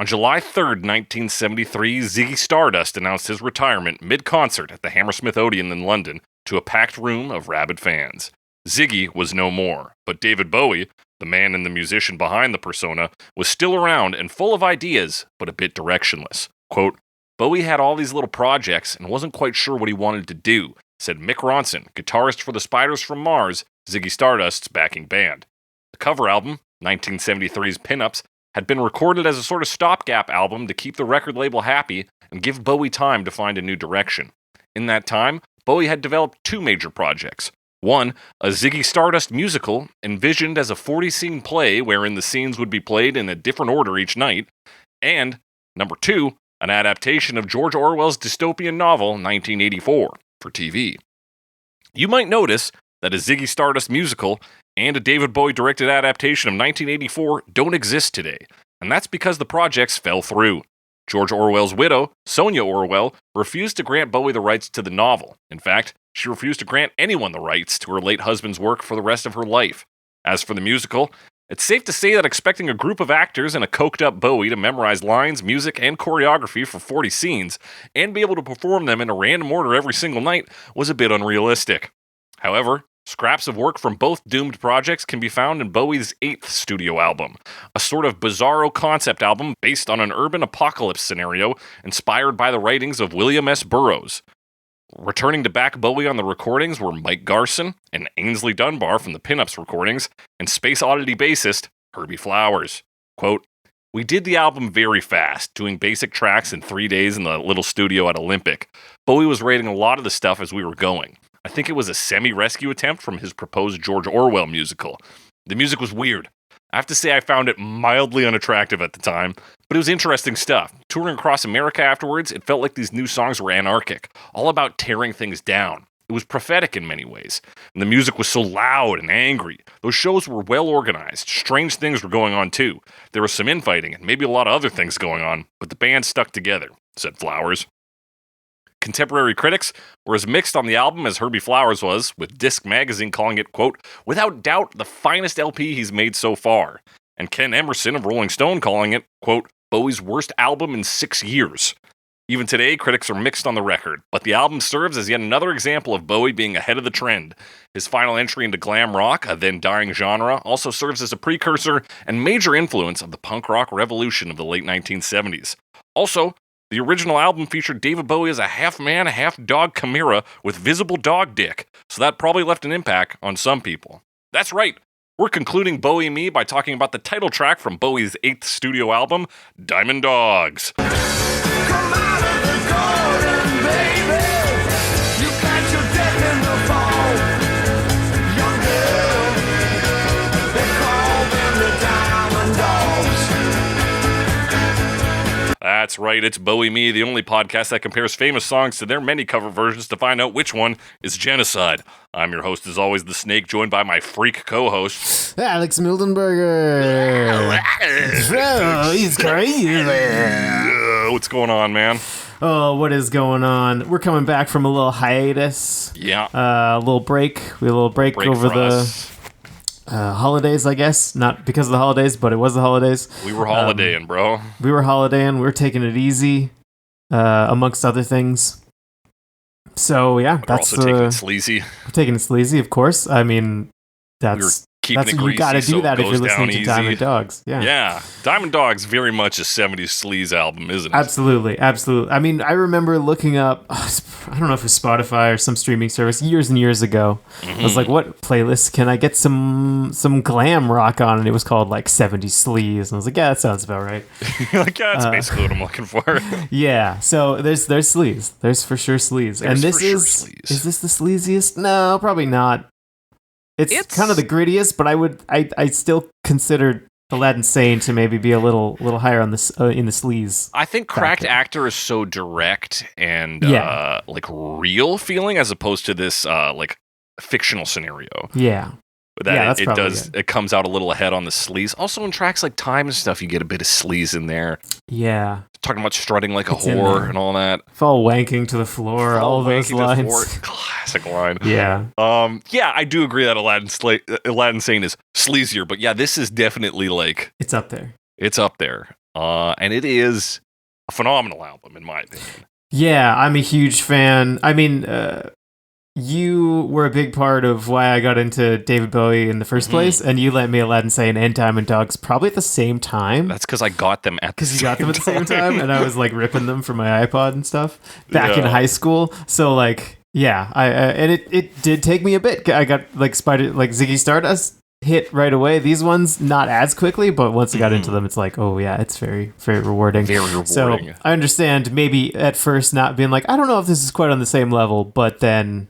On July 3rd, 1973, Ziggy Stardust announced his retirement mid-concert at the Hammersmith Odeon in London to a packed room of rabid fans. Ziggy was no more, but David Bowie, the man and the musician behind the persona, was still around and full of ideas, but a bit directionless. Quote, Bowie had all these little projects and wasn't quite sure what he wanted to do, said Mick Ronson, guitarist for the Spiders from Mars, Ziggy Stardust's backing band. The cover album, 1973's Pinups, had been recorded as a sort of stopgap album to keep the record label happy and give Bowie time to find a new direction. In that time, Bowie had developed two major projects. One, a Ziggy Stardust musical, envisioned as a 40-scene play wherein the scenes would be played in a different order each night, and, number two, an adaptation of George Orwell's dystopian novel 1984 for TV. You might notice that a Ziggy Stardust musical and a David Bowie directed adaptation of 1984 don't exist today, and that's because the projects fell through. George Orwell's widow, Sonia Orwell, refused to grant Bowie the rights to the novel. In fact, she refused to grant anyone the rights to her late husband's work for the rest of her life. As for the musical, it's safe to say that expecting a group of actors and a coked-up Bowie to memorize lines, music, and choreography for 40 scenes, and be able to perform them in a random order every single night, was a bit unrealistic. However, scraps of work from both doomed projects can be found in Bowie's 8th studio album, a sort of bizarro concept album based on an urban apocalypse scenario inspired by the writings of William S. Burroughs. Returning to back Bowie on the recordings were Mike Garson and Ainsley Dunbar from the Pinups recordings, and Space Oddity bassist Herbie Flowers. Quote, we did the album very fast, doing basic tracks in 3 days in the little studio at Olympic. Bowie was writing a lot of the stuff as we were going. I think it was a semi-rescue attempt from his proposed George Orwell musical. The music was weird. I have to say I found it mildly unattractive at the time, but it was interesting stuff. Touring across America afterwards, it felt like these new songs were anarchic, all about tearing things down. It was prophetic in many ways, and the music was so loud and angry. Those shows were well organized. Strange things were going on too. There was some infighting and maybe a lot of other things going on, but the band stuck together, said Flowers. Contemporary critics were as mixed on the album as Herbie Flowers was, with Disc Magazine calling it, quote, without doubt the finest LP he's made so far, and Ken Emerson of Rolling Stone calling it, quote, Bowie's worst album in 6 years. Even today, critics are mixed on the record, but the album serves as yet another example of Bowie being ahead of the trend. His final entry into glam rock, a then dying genre, also serves as a precursor and major influence of the punk rock revolution of the late 1970s. Also, the original album featured David Bowie as a half-man, half-dog chimera with visible dog dick, so that probably left an impact on some people. That's right, we're concluding Bowie Me by talking about the title track from Bowie's 8th studio album, Diamond Dogs. Come out of the garden, baby. You got your death in the fall. Young girl, they call them the Diamond Dogs. That's right, it's Bowie Me, the only podcast that compares famous songs to their many cover versions to find out which one is genocide. I'm your host, as always, The Snake, joined by my freak co-host, Alex Mildenberger. Oh, he's crazy. What's going on, man? Oh, what is going on? We're coming back from a little hiatus. Yeah. A little break. We had a little break over the holidays, I guess. Not because of the holidays, but it was the holidays. We were holidaying, bro. We were holidaying. We were taking it easy, amongst other things. So, yeah, We're also taking it sleazy. We're taking it sleazy, of course. I mean, that's Keeping what it greasy, you got to do so that it if you're goes listening down to easy. Diamond Dogs. Yeah. Yeah, Diamond Dogs very much a 70s sleaze album, isn't it? Absolutely. I mean, I remember looking up, I don't know if it was Spotify or some streaming service years and years ago. I was like, what playlist can I get some glam rock on? And it was called like 70s sleaze. And I was like, yeah, that sounds about right. You're like, yeah, that's basically what I'm looking for. Yeah. So there's sleaze. There's for sure sleaze. And this is this the sleaziest? No, probably not. It's kind of the grittiest, but I still consider Aladdin Sane to maybe be a little higher on this in the sleaze. I think Cracked Actor is so direct and like real feeling as opposed to this like fictional scenario. Yeah. That it comes out a little ahead on the sleaze. Also in tracks like Time and stuff, you get a bit of sleaze in there. Yeah. Talking about strutting like a whore and all that. Fall wanking to the floor, all those lines. Classic line. Yeah. Yeah, I do agree that Aladdin Sane is sleazier, but yeah, this is definitely like... It's up there. It's up there. And it is a phenomenal album, in my opinion. Yeah, I'm a huge fan. I mean, you were a big part of why I got into David Bowie in the first place, and you lent me Aladdin Sane and Diamond Dogs probably at the same time. That's because I got them at the same time. Because you got them at the same time, and I was like ripping them from my iPod and stuff back in high school. So like, yeah, and it did take me a bit. I got like Ziggy Stardust hit right away. These ones not as quickly, but once I got into them, it's like, oh yeah, it's very, very rewarding. Very rewarding. So I understand maybe at first not being like, I don't know if this is quite on the same level, but then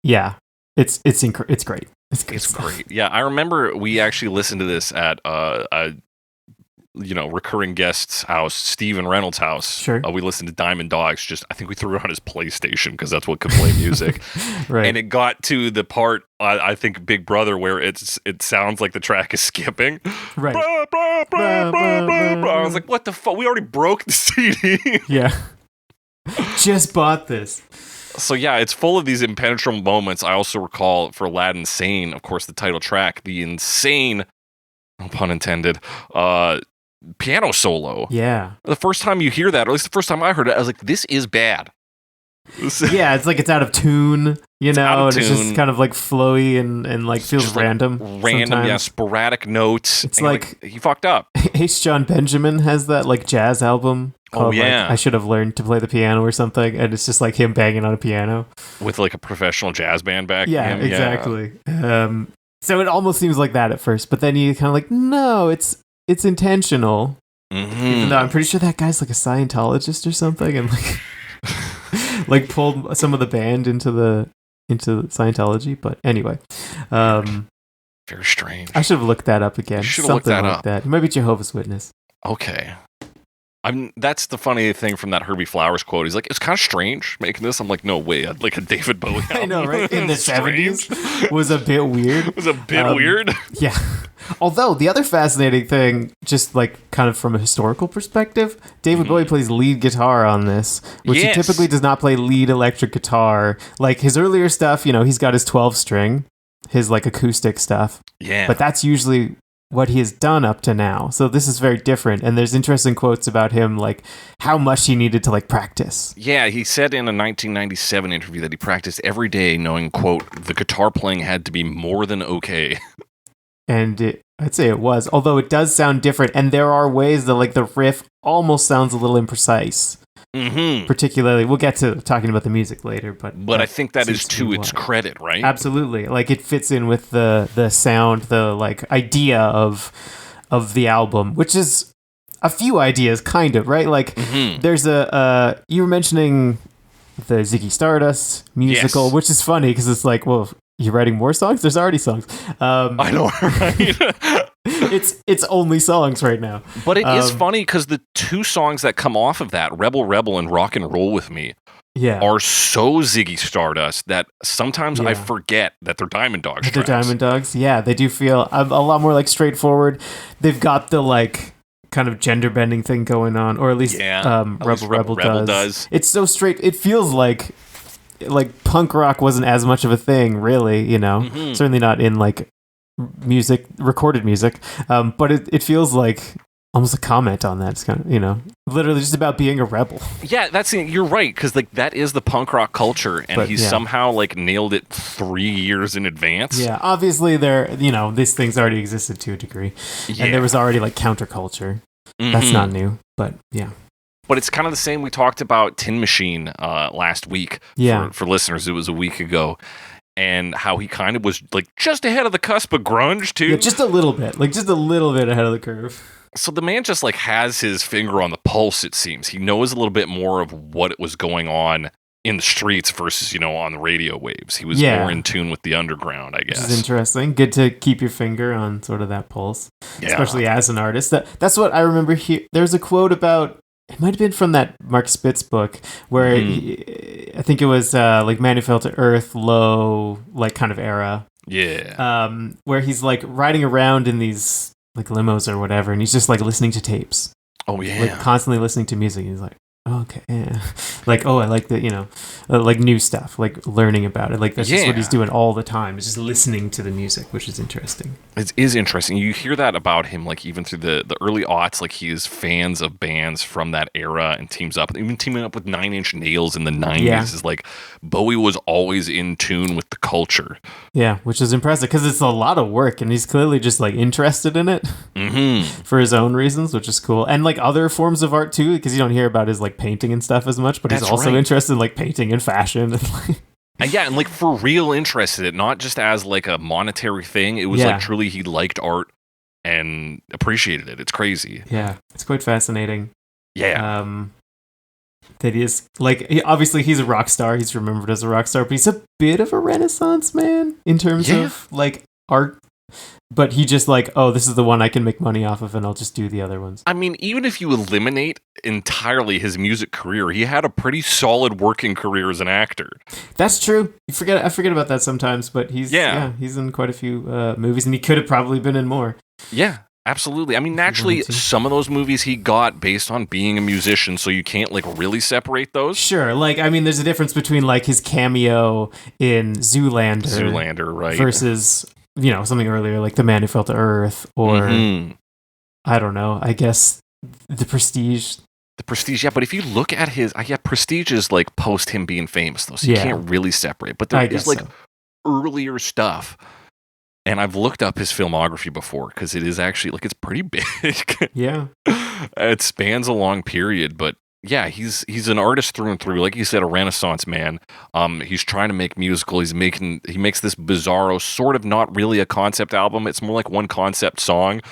yeah, it's great. It's great. Yeah, I remember we actually listened to this at a recurring guest's house, Steven Reynolds' house. Sure. We listened to Diamond Dogs. I think we threw it on his PlayStation because that's what could play music. Right. And it got to the part, I think Big Brother, where it sounds like the track is skipping. Right. I was like, what the fuck? We already broke the CD. Yeah. Just bought this. So yeah, it's full of these impenetrable moments. I also recall for Aladdin Sane, of course, the title track, the insane, no pun intended, piano solo. Yeah. The first time you hear that, or at least the first time I heard it, I was like, this is bad. Yeah, it's like it's out of tune, you know, and it's just kind of like flowy and like feels just random. Random, yeah, sporadic notes. It's like he fucked up. H. John Benjamin has that like jazz album called I Should Have Learned to Play the Piano or something, and it's just like him banging on a piano. With like a professional jazz band back. Yeah, exactly. Yeah. So it almost seems like that at first, but then you kind of like, no, it's intentional. Mm-hmm. Even though I'm pretty sure that guy's like a Scientologist or something, and like like pulled some of the band into Scientology. But anyway, very strange. I should have looked that up again. Something looked that up. That. It might be Jehovah's Witness. Okay. That's the funny thing from that Herbie Flowers quote. He's like, it's kind of strange making this. I'm like, no way. I'd like a David Bowie album. I know, right? In the 70s was a bit weird. It was a bit weird. Yeah. Although, the other fascinating thing, just like kind of from a historical perspective, David Bowie plays lead guitar on this, which he typically does not play lead electric guitar. Like his earlier stuff, you know, he's got his 12-string, his like acoustic stuff. Yeah. But that's usually what he has done up to now. So this is very different. And there's interesting quotes about him, like how much he needed to like practice. Yeah, he said in a 1997 interview that he practiced every day knowing, quote, the guitar playing had to be more than okay. And I'd say it was, although it does sound different. And there are ways that like the riff almost sounds a little imprecise. Mm-hmm. Particularly, we'll get to talking about the music later, but I think that is to its credit, right? Absolutely, like it fits in with the sound, the like idea of the album, which is a few ideas, kind of, right? Like there's you were mentioning the Ziggy Stardust musical, which is funny because it's like, well, you're writing more songs? There's already songs. I know, right? It's only songs right now. But it is funny because the two songs that come off of that, Rebel Rebel and Rock and Roll With Me, are so Ziggy Stardust that sometimes I forget that they're Diamond Dogs. They're Diamond Dogs, yeah. They do feel a lot more like straightforward. They've got the like kind of gender bending thing going on, or at least Rebel does. It's so straight. It feels like punk rock wasn't as much of a thing, really, you know. Certainly not in like recorded music, but it feels like almost a comment on that. It's kind of, you know, literally just about being a rebel. Yeah, you're right, because like that is the punk rock culture, and he's somehow like nailed it 3 years in advance. Yeah, obviously these things already existed to a degree, and there was already like counterculture. That's not new, but yeah. But it's kind of the same. We talked about Tin Machine last week. Yeah. For listeners, it was a week ago. And how he kind of was like just ahead of the cusp of grunge too. Yeah, just a little bit ahead of the curve. So the man just like has his finger on the pulse, it seems. He knows a little bit more of what was going on in the streets versus, you know, on the radio waves. He was more in tune with the underground, I guess. Which is interesting. Good to keep your finger on sort of that pulse, especially as an artist. That's what I remember there's a quote about, it might have been from that Mark Spitz book where I think it was like Man Who Fell to Earth, Low, like kind of era. Yeah. Where he's like riding around in these like limos or whatever, and he's just like listening to tapes. Oh yeah. Like constantly listening to music. He's like, oh, okay, yeah. Like, oh, I like the, like new stuff, like learning about it. Like that's just what he's doing all the time. Is just listening to the music, which is interesting. It is interesting. You hear that about him, like even through the early aughts, like he is fans of bands from that era and teams up. Even teaming up with 9 Inch Nails in the 90s is like Bowie was always in tune with the culture. Yeah, which is impressive because it's a lot of work and he's clearly just like interested in it for his own reasons, which is cool. And like other forms of art too, because you don't hear about his like painting and stuff as much, but he's also interested in like painting and fashion and like. And like for real interested in it, not just as like a monetary thing. It was like truly he liked art and appreciated it. It's crazy. Yeah, it's quite fascinating. Yeah. That he is like obviously he's a rock star. He's remembered as a rock star, but he's a bit of a Renaissance man in terms of like art. But he just like, oh, this is the one I can make money off of, and I'll just do the other ones. I mean, even if you eliminate entirely his music career, he had a pretty solid working career as an actor. That's true. I forget about that sometimes, but he's in quite a few movies, and he could have probably been in more. Yeah, absolutely. I mean, naturally, some of those movies he got based on being a musician, so you can't like really separate those. Sure, like I mean, there's a difference between like his cameo in Zoolander, right, versus something earlier like The Man Who Fell to Earth, or I don't know. I guess The Prestige. The Prestige, yeah. But if you look at his, Prestige is like post him being famous, though, so you can't really separate. But there is like earlier stuff. And I've looked up his filmography before because it is actually like it's pretty big. Yeah, it spans a long period, but yeah, he's an artist through and through. Like you said, a Renaissance man. He's trying to make musical. He makes this bizarro, sort of not really a concept album. It's more like one concept song.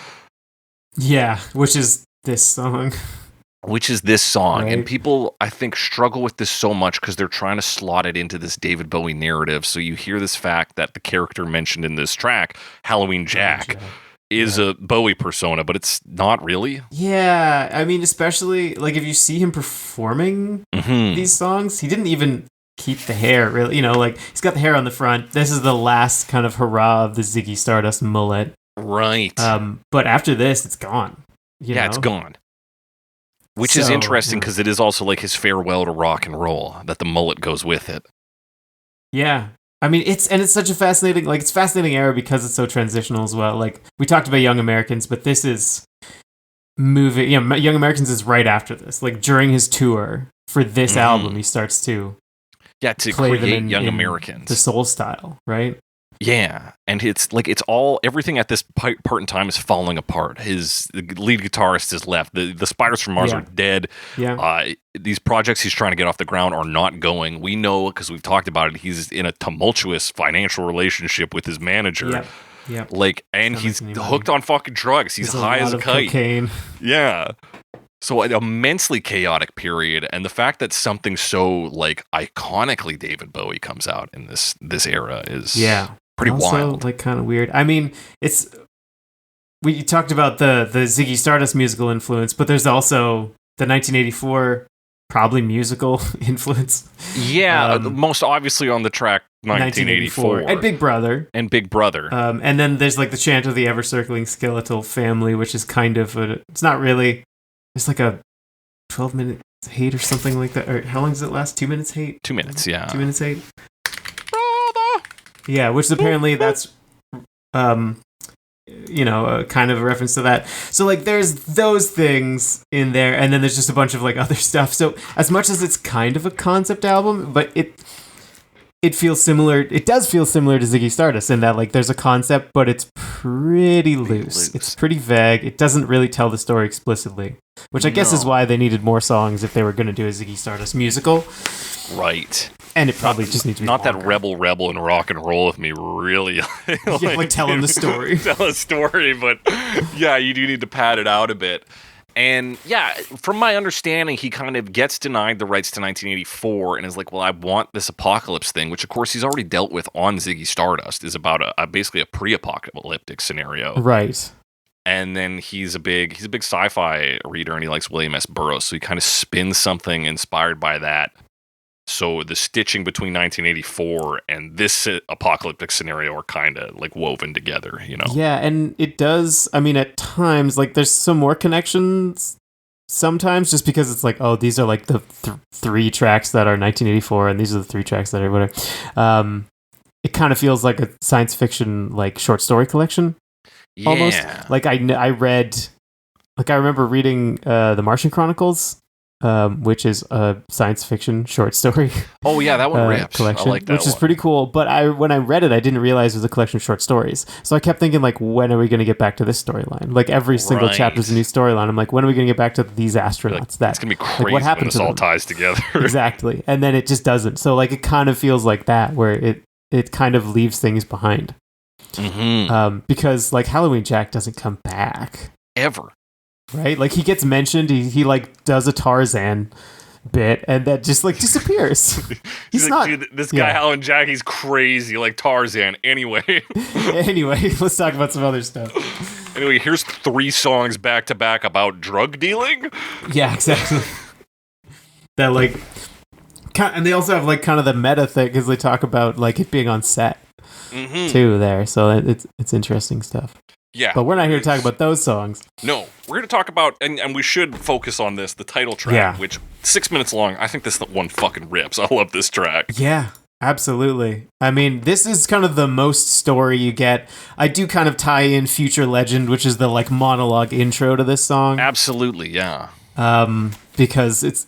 Yeah, which is this song. Right. And people, I think, struggle with this so much because they're trying to slot it into this David Bowie narrative. So you hear this fact that the character mentioned in this track, Halloween Jack, is a Bowie persona, but it's not really. Yeah, I mean, especially like if you see him performing these songs, he didn't even keep the hair, really. Like he's got the hair on the front. This is the last kind of hurrah of the Ziggy Stardust mullet. Right. But after this, it's gone. It's gone. Which is interesting because it is also like his farewell to rock and roll, that the mullet goes with it. Yeah. I mean, it's such a fascinating era because it's so transitional as well. Like we talked about Young Americans, but this is moving. Young Americans is right after this. Like during his tour for this album, he starts to create Young Americans, the soul style, right? Yeah, and it's like everything at this part in time is falling apart. The lead guitarist is left. The Spiders from Mars are dead. Yeah. These projects he's trying to get off the ground are not going. We know because we've talked about it. He's in a tumultuous financial relationship with his manager. Yeah. And he's hooked on fucking drugs. He's high as a kite. Cocaine. Yeah. So an immensely chaotic period, and the fact that something so like iconically David Bowie comes out in this era is pretty wild. Like kind of weird. I mean, we talked about the Ziggy Stardust musical influence, but there's also the 1984 probably musical influence. Yeah, most obviously on the track 1984 and Big Brother. And then there's like the Chant of the Ever Circling Skeletal Family, which is kind of it's not really. It's like a 12-minute hate or something like that. Or how long does it last? 2 minutes hate? 2 minutes, yeah. 2 minutes hate. Yeah, which apparently that's, kind of a reference to that. So like, there's those things in there, and then there's just a bunch of like other stuff. So as much as it's kind of a concept album, but it feels similar. It does feel similar to Ziggy Stardust in that like there's a concept, but it's pretty loose. It's pretty vague. It doesn't really tell the story explicitly, which I guess is why they needed more songs if they were going to do a Ziggy Stardust musical. Right. And it probably just needs to be not longer. That rebel and rock and roll with me really like telling the story. Tell a story, but yeah, you do need to pad it out a bit. And yeah, from my understanding, he kind of gets denied the rights to 1984 and is like, well, I want this apocalypse thing, which of course he's already dealt with on Ziggy Stardust, is about basically a pre-apocalyptic scenario. Right. And then he's a big sci-fi reader and he likes William S. Burroughs, so he kind of spins something inspired by that. So the stitching between 1984 and this apocalyptic scenario are kind of like woven together, Yeah, and it does, I mean, at times, like there's some more connections sometimes, just because it's like, oh, these are like the 3 tracks that are 1984, and these are the 3 tracks that are whatever. It kind of feels like a science fiction like short story collection. Yeah. Almost. Like I remember reading the Martian Chronicles, which is a science fiction short story. Oh yeah, that one rips. Collection, I like that which is pretty cool. But when I read it, I didn't realize it was a collection of short stories. So I kept thinking, like, when are we going to get back to this storyline? Like every single chapter is a new storyline. I'm like, when are we going to get back to these astronauts? It's gonna be crazy like, what happened when this all ties together. Exactly, and then it just doesn't. So like it kind of feels like that, where it kind of leaves things behind. Mm-hmm. Because like Halloween Jack doesn't come back ever. Right? Like he gets mentioned, he like does a Tarzan bit and that just like disappears. He's like, not dude, this guy Halloween Jack, he's crazy like Tarzan. Anyway, let's talk about some other stuff. Anyway, here's 3 songs back to back about drug dealing. Yeah, exactly. That like, and they also have like kind of the meta thing because they talk about like it being on set too there. So it's interesting stuff. Yeah. But we're not here to talk about those songs. No, we're here to talk about, and we should focus on this, the title track, which 6 minutes long. I think this one fucking rips. I love this track. Yeah, absolutely. I mean, this is kind of the most story you get. I do kind of tie in Future Legend, which is the like monologue intro to this song. Absolutely, yeah. Because it's,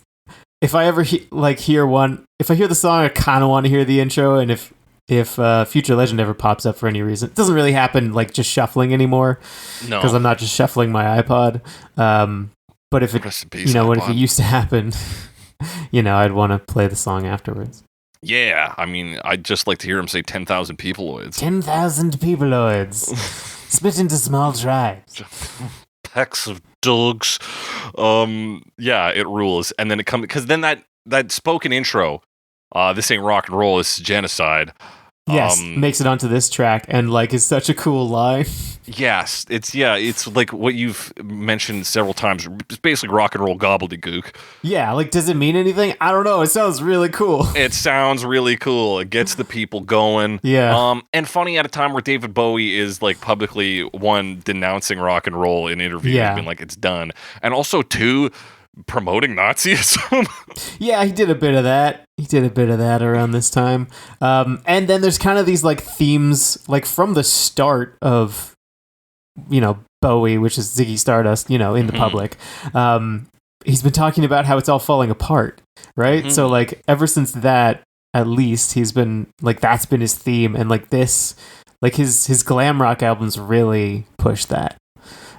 if I ever hear the song, I kind of want to hear the intro, and if Future Legend ever pops up for any reason, it doesn't really happen like just shuffling anymore. No, because I'm not just shuffling my iPod. But if it, when if it used to happen, I'd want to play the song afterwards. Yeah, I mean, I'd just like to hear him say 10,000 peopleoids. 10,000 peopleoids, split into small tribes. Packs of dogs. Yeah, it rules. And then it comes, because then that spoken intro, this ain't rock and roll, this is genocide. Yes, makes it onto this track and like is such a cool line. Yes, it's like what you've mentioned several times. It's basically rock and roll gobbledygook. Yeah, like does it mean anything? I don't know. It sounds really cool. It sounds really cool. It gets the people going. Yeah. And funny at a time where David Bowie is like publicly denouncing rock and roll in interviews, being like it's done, and also 2 promoting Nazism. Yeah, he did a bit of that. Around this time. And then there's kind of these like themes like from the start of, Bowie, which is Ziggy Stardust, in the public. He's been talking about how it's all falling apart, right? Mm-hmm. So like ever since that, at least he's been like, that's been his theme. And like this, like his glam rock albums really push that.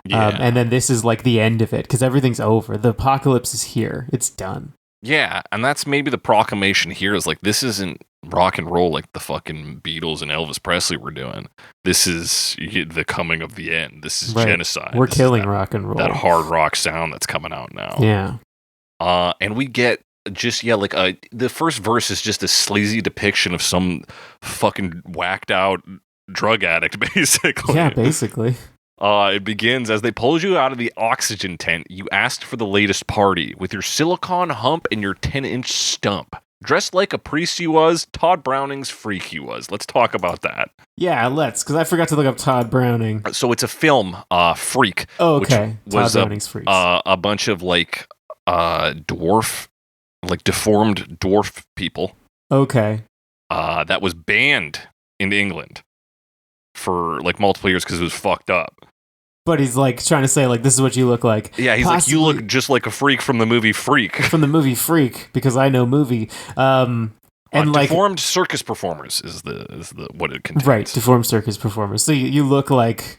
Yeah. And then this is like the end of it because everything's over. The apocalypse is here. It's done. Yeah, and that's maybe the proclamation here is like, this isn't rock and roll like the fucking Beatles and Elvis Presley were doing. This is the coming of the end. This is genocide. We're killing rock and roll. That hard rock sound that's coming out now. Yeah. And we get just, the first verse is just a sleazy depiction of some fucking whacked out drug addict, basically. Yeah, basically. It begins, as they pulled you out of the oxygen tent, you asked for the latest party. With your silicone hump and your 10-inch stump. Dressed like a priest you was, Todd Browning's freak you was. Let's talk about that. Yeah, let's, because I forgot to look up Todd Browning. So it's a film, Freak. Oh, okay. Which was Todd Browning's Freaks. A bunch of deformed dwarf people. Okay. That was banned in England for like multiple years because it was fucked up. But he's like trying to say like, this is what you look like. Yeah, he's like, you look just like a freak from the movie Freak. From the movie Freak, because I know movie. And like deformed circus performers is the what it contains. Right, deformed circus performers. So you look like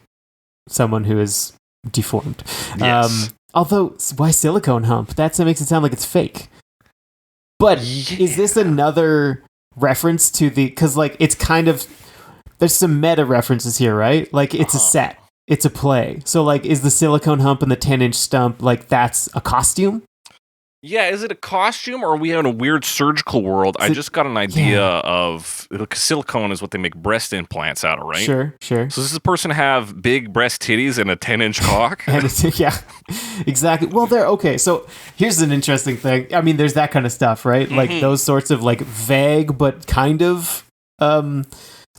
someone who is deformed. Yes. Although why silicone hump? That makes it sound like it's fake. But is this another reference to because like it's kind of, there's some meta references here, right? Like it's a set. It's a play. So, like, is the silicone hump and the 10-inch stump, like, that's a costume? Yeah, is it a costume or are we in a weird surgical world? I just got an idea of, silicone is what they make breast implants out of, right? Sure. So does this person have big breast titties and a 10-inch cock? Yeah, exactly. Well, okay, so here's an interesting thing. I mean, there's that kind of stuff, right? Mm-hmm. Like, those sorts of, like, vague but kind of,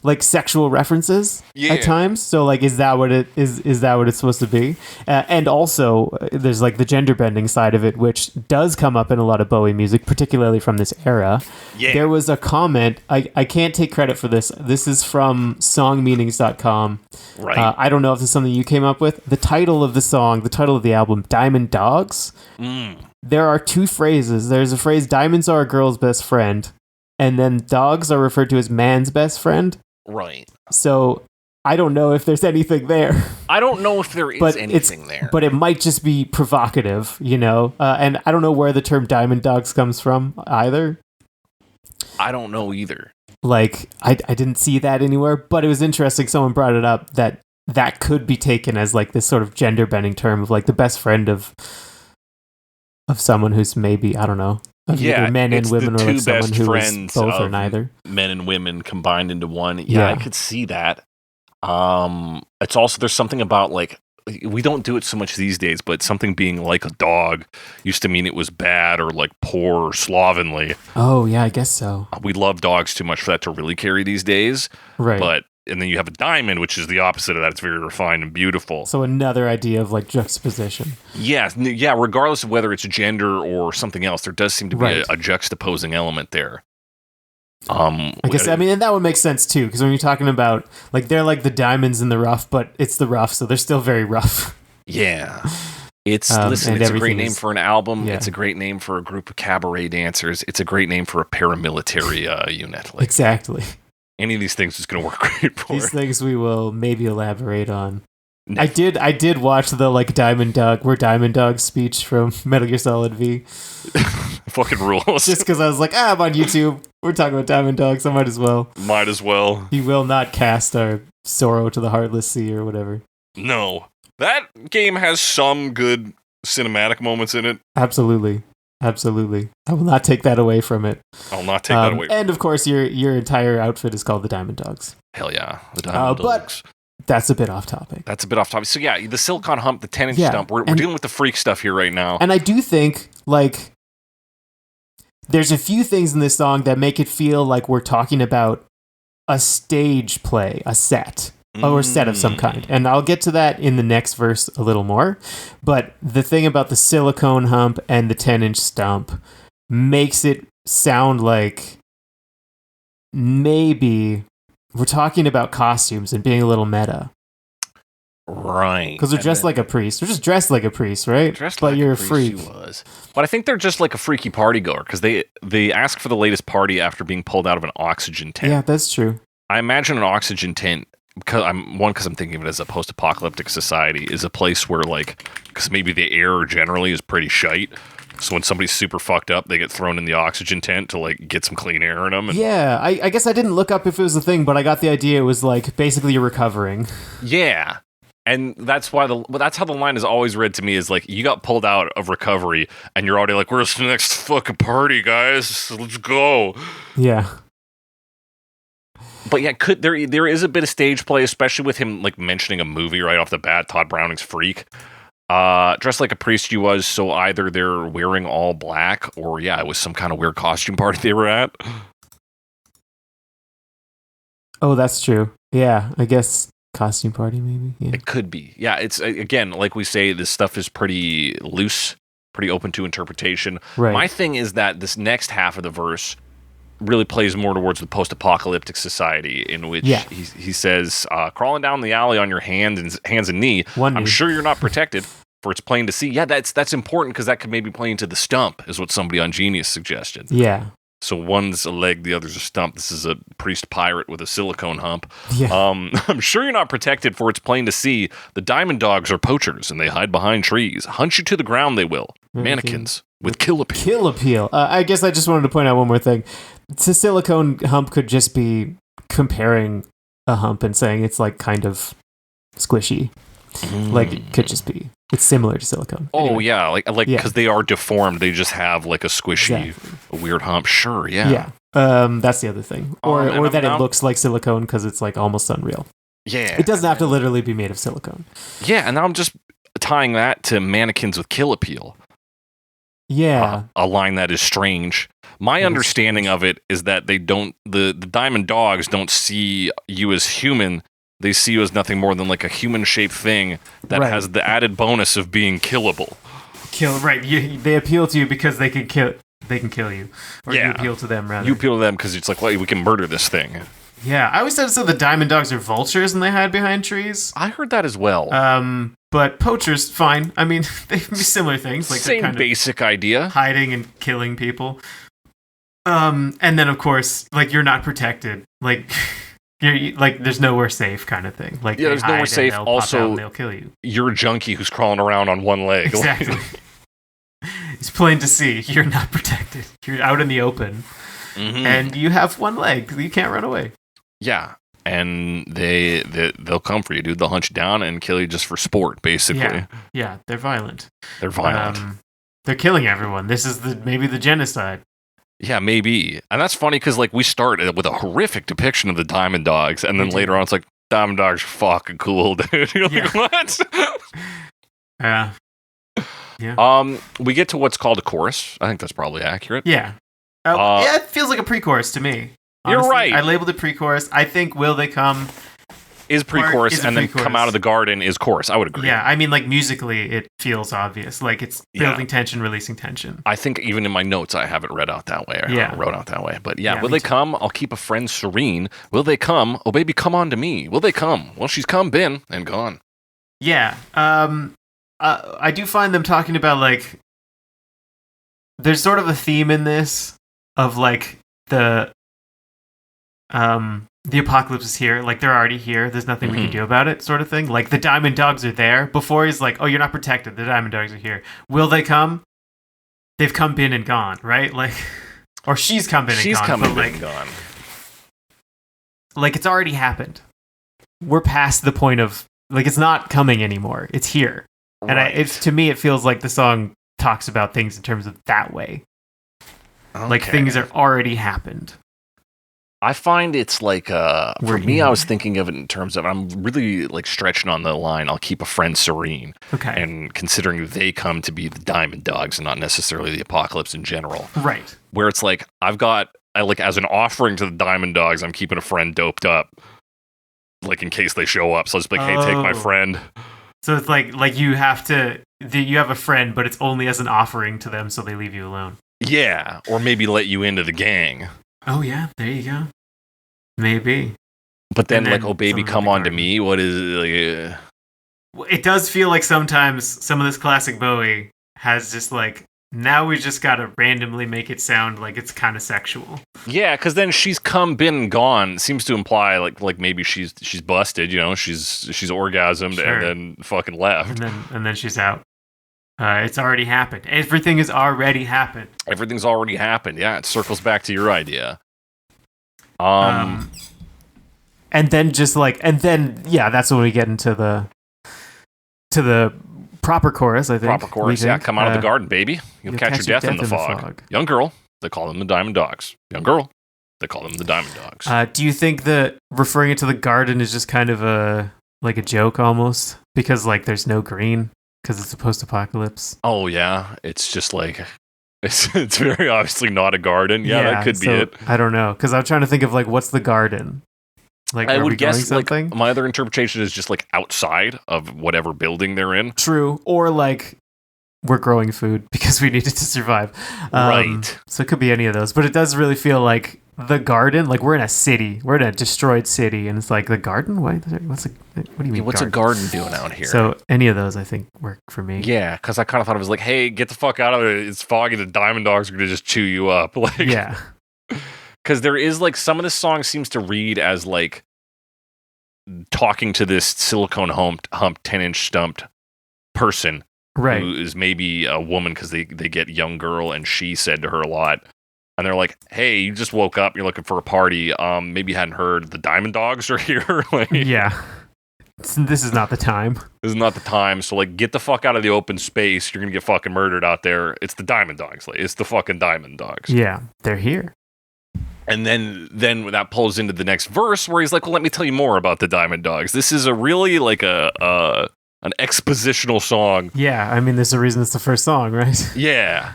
like sexual references at times. So like, is that what it is? Is that what it's supposed to be? And also, there's like the gender bending side of it, which does come up in a lot of Bowie music, particularly from this era. Yeah. There was a comment. I can't take credit for this. This is from songmeanings.com. Right. I don't know if this is something you came up with. The title of the song, the title of the album, Diamond Dogs. There are two phrases. There's a phrase, diamonds are a girl's best friend. And then dogs are referred to as man's best friend. Right. So I don't know if there's anything there. I don't know if there is anything there. But it might just be provocative, you know? And I don't know where the term diamond dogs comes from either. I don't know either. Like, I didn't see that anywhere, but it was interesting. Someone brought it up that could be taken as like this sort of gender bending term of like the best friend of someone who's maybe, I don't know. Yeah, men and women, or like someone who is both or neither. Men and women combined into one. Yeah, I could see that. It's also, there's something about like, we don't do it so much these days, but something being like a dog used to mean it was bad or like poor or slovenly. Oh yeah, I guess so. We love dogs too much for that to really carry these days. Right. And then you have a diamond, which is the opposite of that. It's very refined and beautiful. So another idea of like juxtaposition. Yeah. Regardless of whether it's gender or something else, there does seem to be a juxtaposing element there. I guess, I mean, and that would make sense too, because when you're talking about like, they're like the diamonds in the rough, but it's the rough, so they're still very rough. Yeah. It's it's a great name for an album. Yeah. It's a great name for a group of cabaret dancers. It's a great name for a paramilitary unit. Like, exactly. Any of these things is going to work great for. These things we will maybe elaborate on. No. I did watch the like Diamond Dog speech from Metal Gear Solid V. Fucking rules. Just because I was like, I'm on YouTube. We're talking about Diamond Dogs. I might as well. He will not cast our Sorrow to the Heartless Sea or whatever. No. That game has some good cinematic moments in it. Absolutely. I will not take that away from it. I'll not take that away. And of course, your entire outfit is called the Diamond Dogs. Hell yeah, the Diamond Dogs. But that's a bit off topic. So yeah, the silicon hump, the 10-inch stump. We're dealing with the freak stuff here right now. And I do think like there's a few things in this song that make it feel like we're talking about a stage play, a set. Or a set of some kind. And I'll get to that in the next verse a little more. But the thing about the silicone hump and the 10-inch stump makes it sound like maybe we're talking about costumes and being a little meta. Right. Because they're dressed like a priest. They're just dressed like a priest, right? But you're a freak. But I think they're just like a freaky party goer because they ask for the latest party after being pulled out of an oxygen tent. Yeah, that's true. I imagine an oxygen tent, because I'm thinking of it as a post-apocalyptic society, is a place where like, because maybe the air generally is pretty shite, so when somebody's super fucked up, they get thrown in the oxygen tent to like get some clean air in them. Yeah, I guess I didn't look up if it was a thing, but I got the idea it was like basically you're recovering. Yeah, and that's how the line is always read to me, is like, you got pulled out of recovery and you're already like, where's the next fucking party, guys? Let's go. Yeah. But yeah, there is a bit of stage play, especially with him like mentioning a movie right off the bat, Todd Browning's Freak. Dressed like a priest he was, so either they're wearing all black or it was some kind of weird costume party they were at. Oh, that's true. Yeah, I guess costume party maybe. Yeah. It could be. Yeah, it's again, like we say, this stuff is pretty loose, pretty open to interpretation. Right. My thing is that this next half of the verse really plays more towards the post-apocalyptic society, in which he says, crawling down the alley on your hands and knee, I'm sure you're not protected, for it's plain to see. Yeah, that's important, because that could maybe play into the stump, is what somebody on Genius suggested. Yeah. So one's a leg, the other's a stump. This is a priest pirate with a silicone hump. Yeah. I'm sure you're not protected, for it's plain to see. The Diamond Dogs are poachers, and they hide behind trees. Hunt you to the ground they will. Mannequins with kill appeal. Kill appeal. I guess I just wanted to point out one more thing. The silicone hump could just be comparing a hump and saying it's like kind of squishy. Like it could just be. It's similar to silicone. Oh anyway. Yeah, like because they are deformed. They just have like a squishy, a weird hump. Sure, yeah. Yeah. That's the other thing. Or that it looks like silicone because it's like almost unreal. Yeah. It doesn't have to literally be made of silicone. Yeah, and now I'm just tying that to mannequins with kill appeal. Yeah. A line that is strange. My understanding of it is that they don't, the Diamond Dogs don't see you as human. They see you as nothing more than like a human-shaped thing that has the added bonus of being killable. They appeal to you because they can kill you. Or you appeal to them, rather. You appeal to them because it's like, well, we can murder this thing. Yeah, I always said the Diamond Dogs are vultures and they hide behind trees. I heard that as well. But poachers, fine. I mean, they can be similar things. Like Same kind basic idea. Hiding and killing people. And then, of course, like, you're not protected. Like, you're like, there's nowhere safe kind of thing. Like, there's nowhere safe. Also, they'll kill you. You're a junkie who's crawling around on one leg. Exactly. It's plain to see. You're not protected. You're out in the open. Mm-hmm. And you have one leg. You can't run away. Yeah. And they'll come for you, dude. They'll hunt you down and kill you just for sport, basically. Yeah, they're violent. They're killing everyone. This is maybe the genocide. Yeah, maybe. And that's funny because like we start with a horrific depiction of the Diamond Dogs, and then later on it's like, Diamond Dogs are fucking cool, dude. You're like, what? Yeah. Yeah. We get to what's called a chorus. I think that's probably accurate. Yeah. Yeah, it feels like a pre-chorus to me. Honestly, you're right. I labeled it pre-chorus. I think Will They Come is pre-chorus, and then Come Out of the Garden is chorus. I would agree. Yeah, I mean, like, musically, it feels obvious. Like, it's building tension, releasing tension. I think even in my notes, I have it read out that way. Wrote out that way. But Will they come? I'll keep a friend serene. Will they come? Oh, baby, come on to me. Will they come? Well, she's come, been, and gone. Yeah. I do find them talking about, like, there's sort of a theme in this of, like, the apocalypse is here. Like, they're already here. There's nothing we can do about it, sort of thing. Like, the Diamond Dogs are there. Before he's like, oh, you're not protected. The Diamond Dogs are here. Will they come? They've come, been, and gone, right? Like, or she's come, been, and gone. She's come, been, and gone. Like, it's already happened. We're past the point of, like, it's not coming anymore. It's here. Right. And to me, it feels like the song talks about things in terms of that way. Okay. Like, things are already happened. I find it's like, for me, I was thinking of it in terms of, I'm really like stretching on the line, I'll keep a friend serene. Okay. And considering they come to be the Diamond Dogs and not necessarily the apocalypse in general. Right. Where it's like, as an offering to the Diamond Dogs, I'm keeping a friend doped up. Like, in case they show up. So it's like, hey, take my friend. So it's like you have a friend, but it's only as an offering to them, so they leave you alone. Yeah. Or maybe let you into the gang. Oh, yeah, there you go. Maybe. But then like, oh, baby, come on to me. What is it? Like, it does feel like sometimes some of this classic Bowie has just like, now we just got to randomly make it sound like it's kind of sexual. Yeah, because then she's come, been, and gone. Seems to imply like maybe she's busted, you know, she's orgasmed and then fucking left. And then she's out. It's already happened. Everything has already happened. Everything's already happened. Yeah, it circles back to your idea. And then that's when we get into the proper chorus, I think. Proper chorus, yeah. Come out of the garden, baby. You'll catch your death in the fog. Young girl, they call them the Diamond Dogs. Young girl, they call them the Diamond Dogs. Do you think that referring it to the garden is just kind of a joke almost? Because like there's no green? Because it's a post-apocalypse. Oh, yeah. It's just like... It's very obviously not a garden. Yeah, that could be it. I don't know. Because I'm trying to think of, like, what's the garden? Like, I would guess, like, my other interpretation is just, like, outside of whatever building they're in. True. Or, like, we're growing food because we need it to survive. Right. So it could be any of those. But it does really feel like the garden, like we're in a city. We're in a destroyed city. And it's like, the garden? What do you mean what's a garden doing out here? So any of those, I think, work for me. Yeah, because I kind of thought it was like, hey, get the fuck out of it. It's foggy. The Diamond Dogs are going to just chew you up. Like, yeah. Because there is, like, some of this song seems to read as, like, talking to this silicone humped 10-inch stumped person. Right. Who is maybe a woman because they get young girl and she said to her a lot. And they're like, hey, you just woke up. You're looking for a party. Maybe you hadn't heard the Diamond Dogs are here. Like, yeah. This is not the time. This is not the time. So, like, get the fuck out of the open space. You're going to get fucking murdered out there. It's the Diamond Dogs. Like, it's the fucking Diamond Dogs. Yeah, they're here. And then that pulls into the next verse where he's like, well, let me tell you more about the Diamond Dogs. This is a really, like, an expositional song. Yeah, I mean, there's a reason it's the first song, right? Yeah.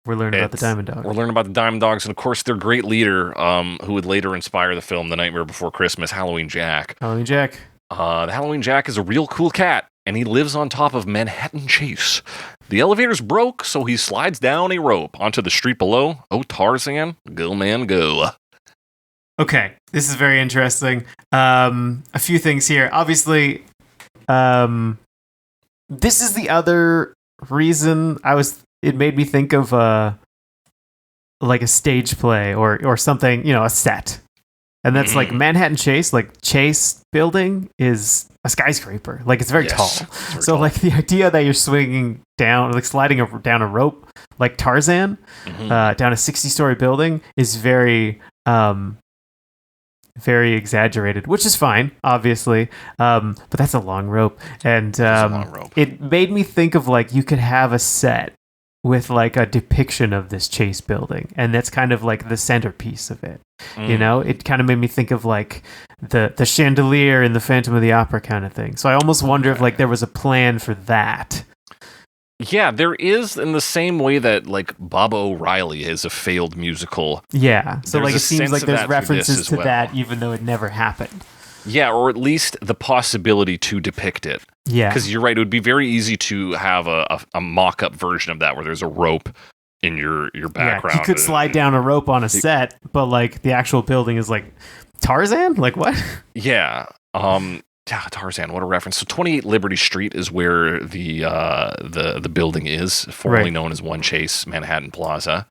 We're learning about the Diamond Dogs. We're learning about the Diamond Dogs, and of course, their great leader, who would later inspire the film The Nightmare Before Christmas, Halloween Jack. Halloween Jack. The Halloween Jack is a real cool cat, and he lives on top of Manhattan Chase. The elevator's broke, so he slides down a rope onto the street below. Oh, Tarzan, go man, go. Okay, this is very interesting. A few things here. Obviously, this is the other reason it made me think of like a stage play or something, a set. And that's like Manhattan Chase, like Chase building is a skyscraper. Like it's very tall. So like the idea that you're swinging down, like sliding down a rope, like Tarzan, down a 60-story building is very, very exaggerated, which is fine, obviously. But that's a long rope. And it made me think of like you could have a set with like a depiction of this Chase building, and that's kind of like the centerpiece of it. It kind of made me think of like the chandelier in the Phantom of the Opera kind of thing. So I almost wonder if like there was a plan for that. Yeah, there is, in the same way that like Baba O'Reilly is a failed musical. Yeah, so like it seems like there's references to that even though it never happened. Yeah, or at least the possibility to depict it. Yeah. Because you're right, it would be very easy to have a mock-up version of that where there's a rope in your background. Yeah, you could slide down a rope on a set, but like the actual building is like Tarzan? Like what? Yeah. Tarzan, what a reference. So 28 Liberty Street is where the building is, formerly known as One Chase Manhattan Plaza.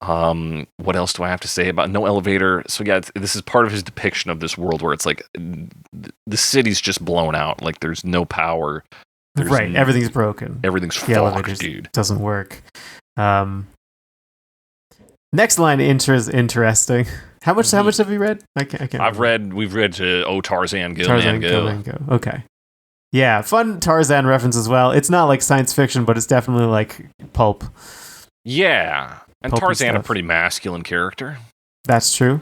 What else do I have to say about no elevator? So yeah, this is part of his depiction of this world where it's like the city's just blown out. Like there's no power. Everything's broken. Everything's fucked, dude. Doesn't work. Next line interesting. How much have you read? I can't. We've read to Oh Tarzan, Go Man Go. Okay. Yeah, fun Tarzan reference as well. It's not like science fiction, but it's definitely like pulp. Yeah. And Pulpy Tarzan, stuff. a pretty masculine character. That's true.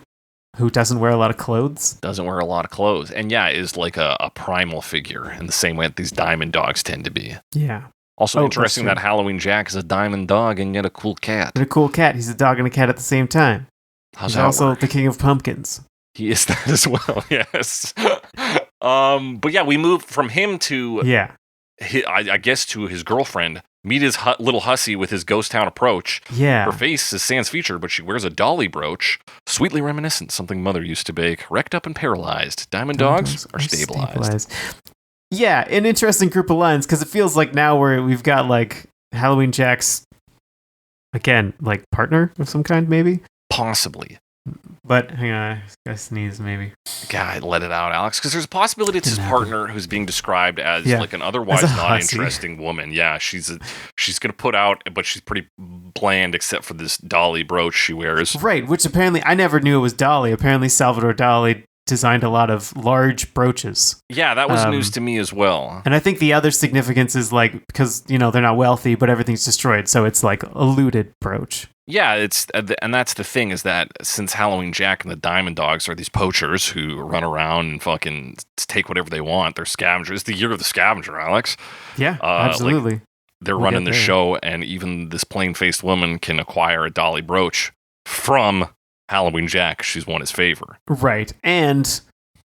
Who doesn't wear a lot of clothes? Doesn't wear a lot of clothes. And yeah, is like a primal figure in the same way that these diamond dogs tend to be. Yeah. Also interesting that Halloween Jack is a diamond dog and yet a cool cat. And a cool cat. He's a dog and a cat at the same time. He's also the king of pumpkins. He is that as well, yes. But yeah, we moved from him to, I guess, to his girlfriend. Meet his little hussy with his ghost town approach. Yeah. Her face is sans feature, but she wears a dolly brooch. Sweetly reminiscent, something Mother used to bake. Wrecked up and paralyzed. Diamond dogs are stabilized. Yeah, an interesting group of lines, because it feels like now we've got like Halloween Jack's, again, like partner of some kind, maybe? Possibly. But hang on, I gotta sneeze maybe. God, let it out, Alex. Because there's a possibility it's his partner who's being described as like an otherwise not interesting woman. Yeah, she's gonna put out, but she's pretty bland except for this dolly brooch she wears. Right, which apparently I never knew it was Dolly. Apparently Salvador Dali designed a lot of large brooches. Yeah, that was news to me as well. And I think the other significance is like because they're not wealthy, but everything's destroyed, so it's like a looted brooch. Yeah, and that's the thing is that since Halloween Jack and the Diamond Dogs are these poachers who run around and fucking take whatever they want, they're scavengers. It's the year of the scavenger, Alex. Yeah, absolutely. Like, they're running the show, and even this plain-faced woman can acquire a dolly brooch from Halloween Jack. She's won his favor. Right, and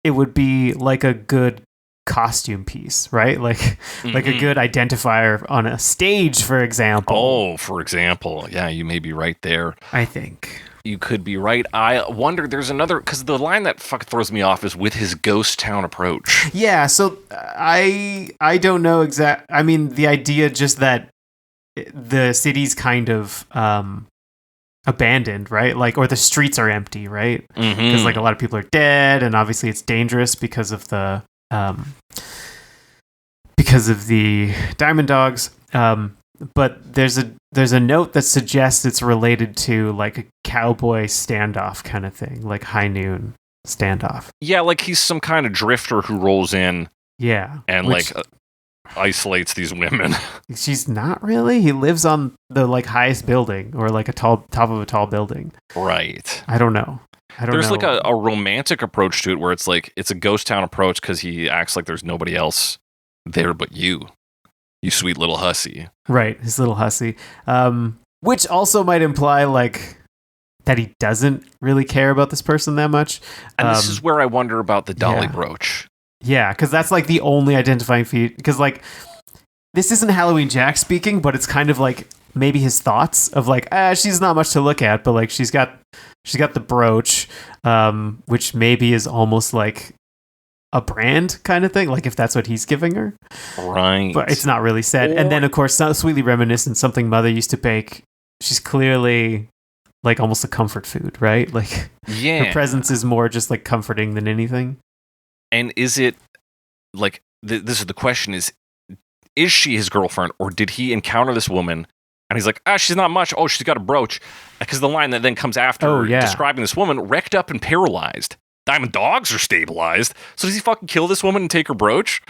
it would be like a good costume piece, right? Like a good identifier on a stage, for example. Oh, for example. Yeah, you may be right there. I think. You could be right. I wonder, there's another, because the line that throws me off is with his ghost town approach. Yeah, so I don't know I mean, the idea just that the city's kind of abandoned, right? Like, or the streets are empty, right? Because like a lot of people are dead, and obviously it's dangerous because of the Diamond Dogs. But there's a note that suggests it's related to like a cowboy standoff kind of thing, like high noon standoff. Yeah, like he's some kind of drifter who rolls in. Yeah, and isolates these women. She's not really. He lives on the like highest building or like top of a tall building. Right. I don't know. There's like a romantic approach to it where it's like it's a ghost town approach because he acts like there's nobody else there but you sweet little hussy. Right, his little hussy. which also might imply like that he doesn't really care about this person that much. And this is where I wonder about the dolly brooch. Yeah, because that's like the only identifying feature. Because like this isn't Halloween Jack speaking, but it's kind of like maybe his thoughts of like, she's not much to look at, but like she's got the brooch, which maybe is almost like a brand kind of thing, like if that's what he's giving her. Right. But it's not really said. And then of course, sweetly reminiscent, something mother used to bake. She's clearly like almost a comfort food, right? Like her presence is more just like comforting than anything. And is it like, this is the question, is she his girlfriend, or did he encounter this woman and he's like, she's not much. Oh, she's got a brooch. Because the line that then comes after describing this woman, wrecked up and paralyzed. Diamond dogs are stabilized. So does he fucking kill this woman and take her brooch?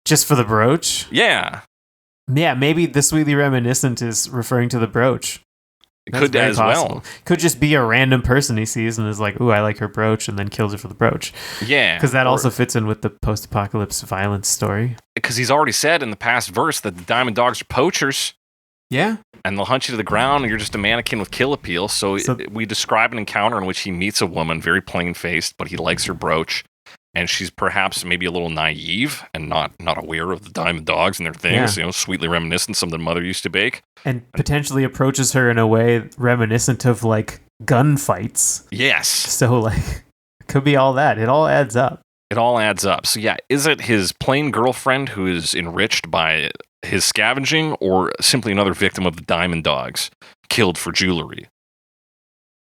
Just for the brooch? Yeah. Yeah, maybe the sweetly reminiscent is referring to the brooch. It could as well. Could just be a random person he sees and is like, ooh, I like her brooch, and then kills her for the brooch. Yeah. Because that also fits in with the post-apocalypse violence story. Because he's already said in the past verse that the diamond dogs are poachers. Yeah. And they'll hunt you to the ground, and you're just a mannequin with kill appeal. So we describe an encounter in which he meets a woman, very plain-faced, but he likes her brooch. And she's perhaps maybe a little naive and not aware of the diamond dogs and their things, sweetly reminiscent, something mother used to bake. And potentially approaches her in a way reminiscent of, like, gunfights. Yes. So, like, it could be all that. It all adds up. It all adds up. So, yeah, is it his plain girlfriend who is enriched by his scavenging, or simply another victim of the diamond dogs killed for jewelry?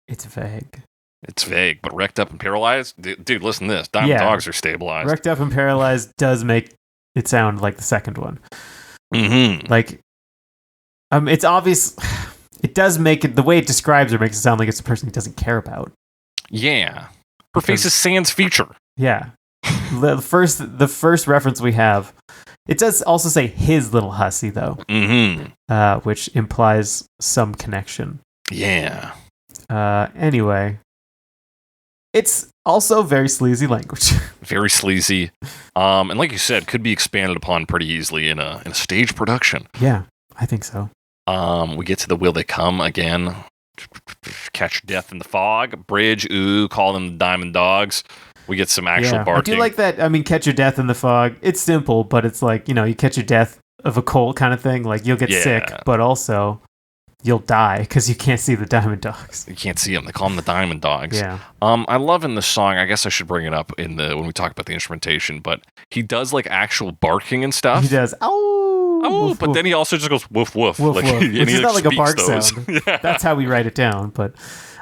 It's vague. It's vague, but wrecked up and paralyzed? Dude, listen to this. Diamond dogs are stabilized. Wrecked up and paralyzed does make it sound like the second one. Mm-hmm. Like, it's obvious. It does make it, the way it describes her makes it sound like it's a person he doesn't care about. Yeah. Her face is sans feature. Yeah. the first reference we have, it does also say his little hussy, though. Mm-hmm. Which implies some connection. Yeah. Anyway. It's also very sleazy language. Very sleazy. And like you said, could be expanded upon pretty easily in a stage production. Yeah, I think so. We get to the will they come again. Catch death in the fog. Bridge, ooh, call them the diamond dogs. We get some actual barking. I do like that. I mean, catch your death in the fog. It's simple, but it's like, you catch your death of a cold kind of thing. Like, you'll get sick, but also you'll die because you can't see the diamond dogs. You can't see them. They call them the diamond dogs. Yeah. I love in the song, I guess I should bring it up when we talk about the instrumentation, but he does like actual barking and stuff. He does. Oh, but then he also just goes woof woof. Woof, like, woof. Which is not like a bark those. sound. That's how we write it down, but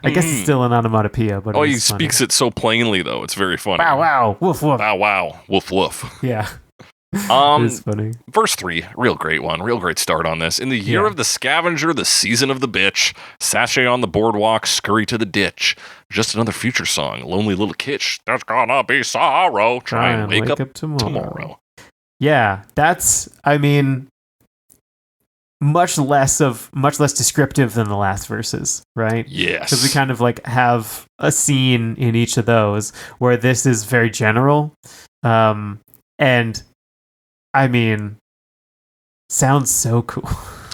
I guess it's still an onomatopoeia. But he speaks it so plainly though. It's very funny. Wow, wow, woof, woof. Wow, wow, woof, woof. Yeah. It's funny. Verse 3, real great one, real great start on this. In the year of the scavenger, the season of the bitch, sashay on the boardwalk, scurry to the ditch. Just another future song, lonely little kitsch. There's gonna be sorrow. Try and wake up tomorrow. Yeah, that's, I mean, much less descriptive than the last verses, right? Yes. Because we kind of like have a scene in each of those where this is very general. And I mean, sounds so cool.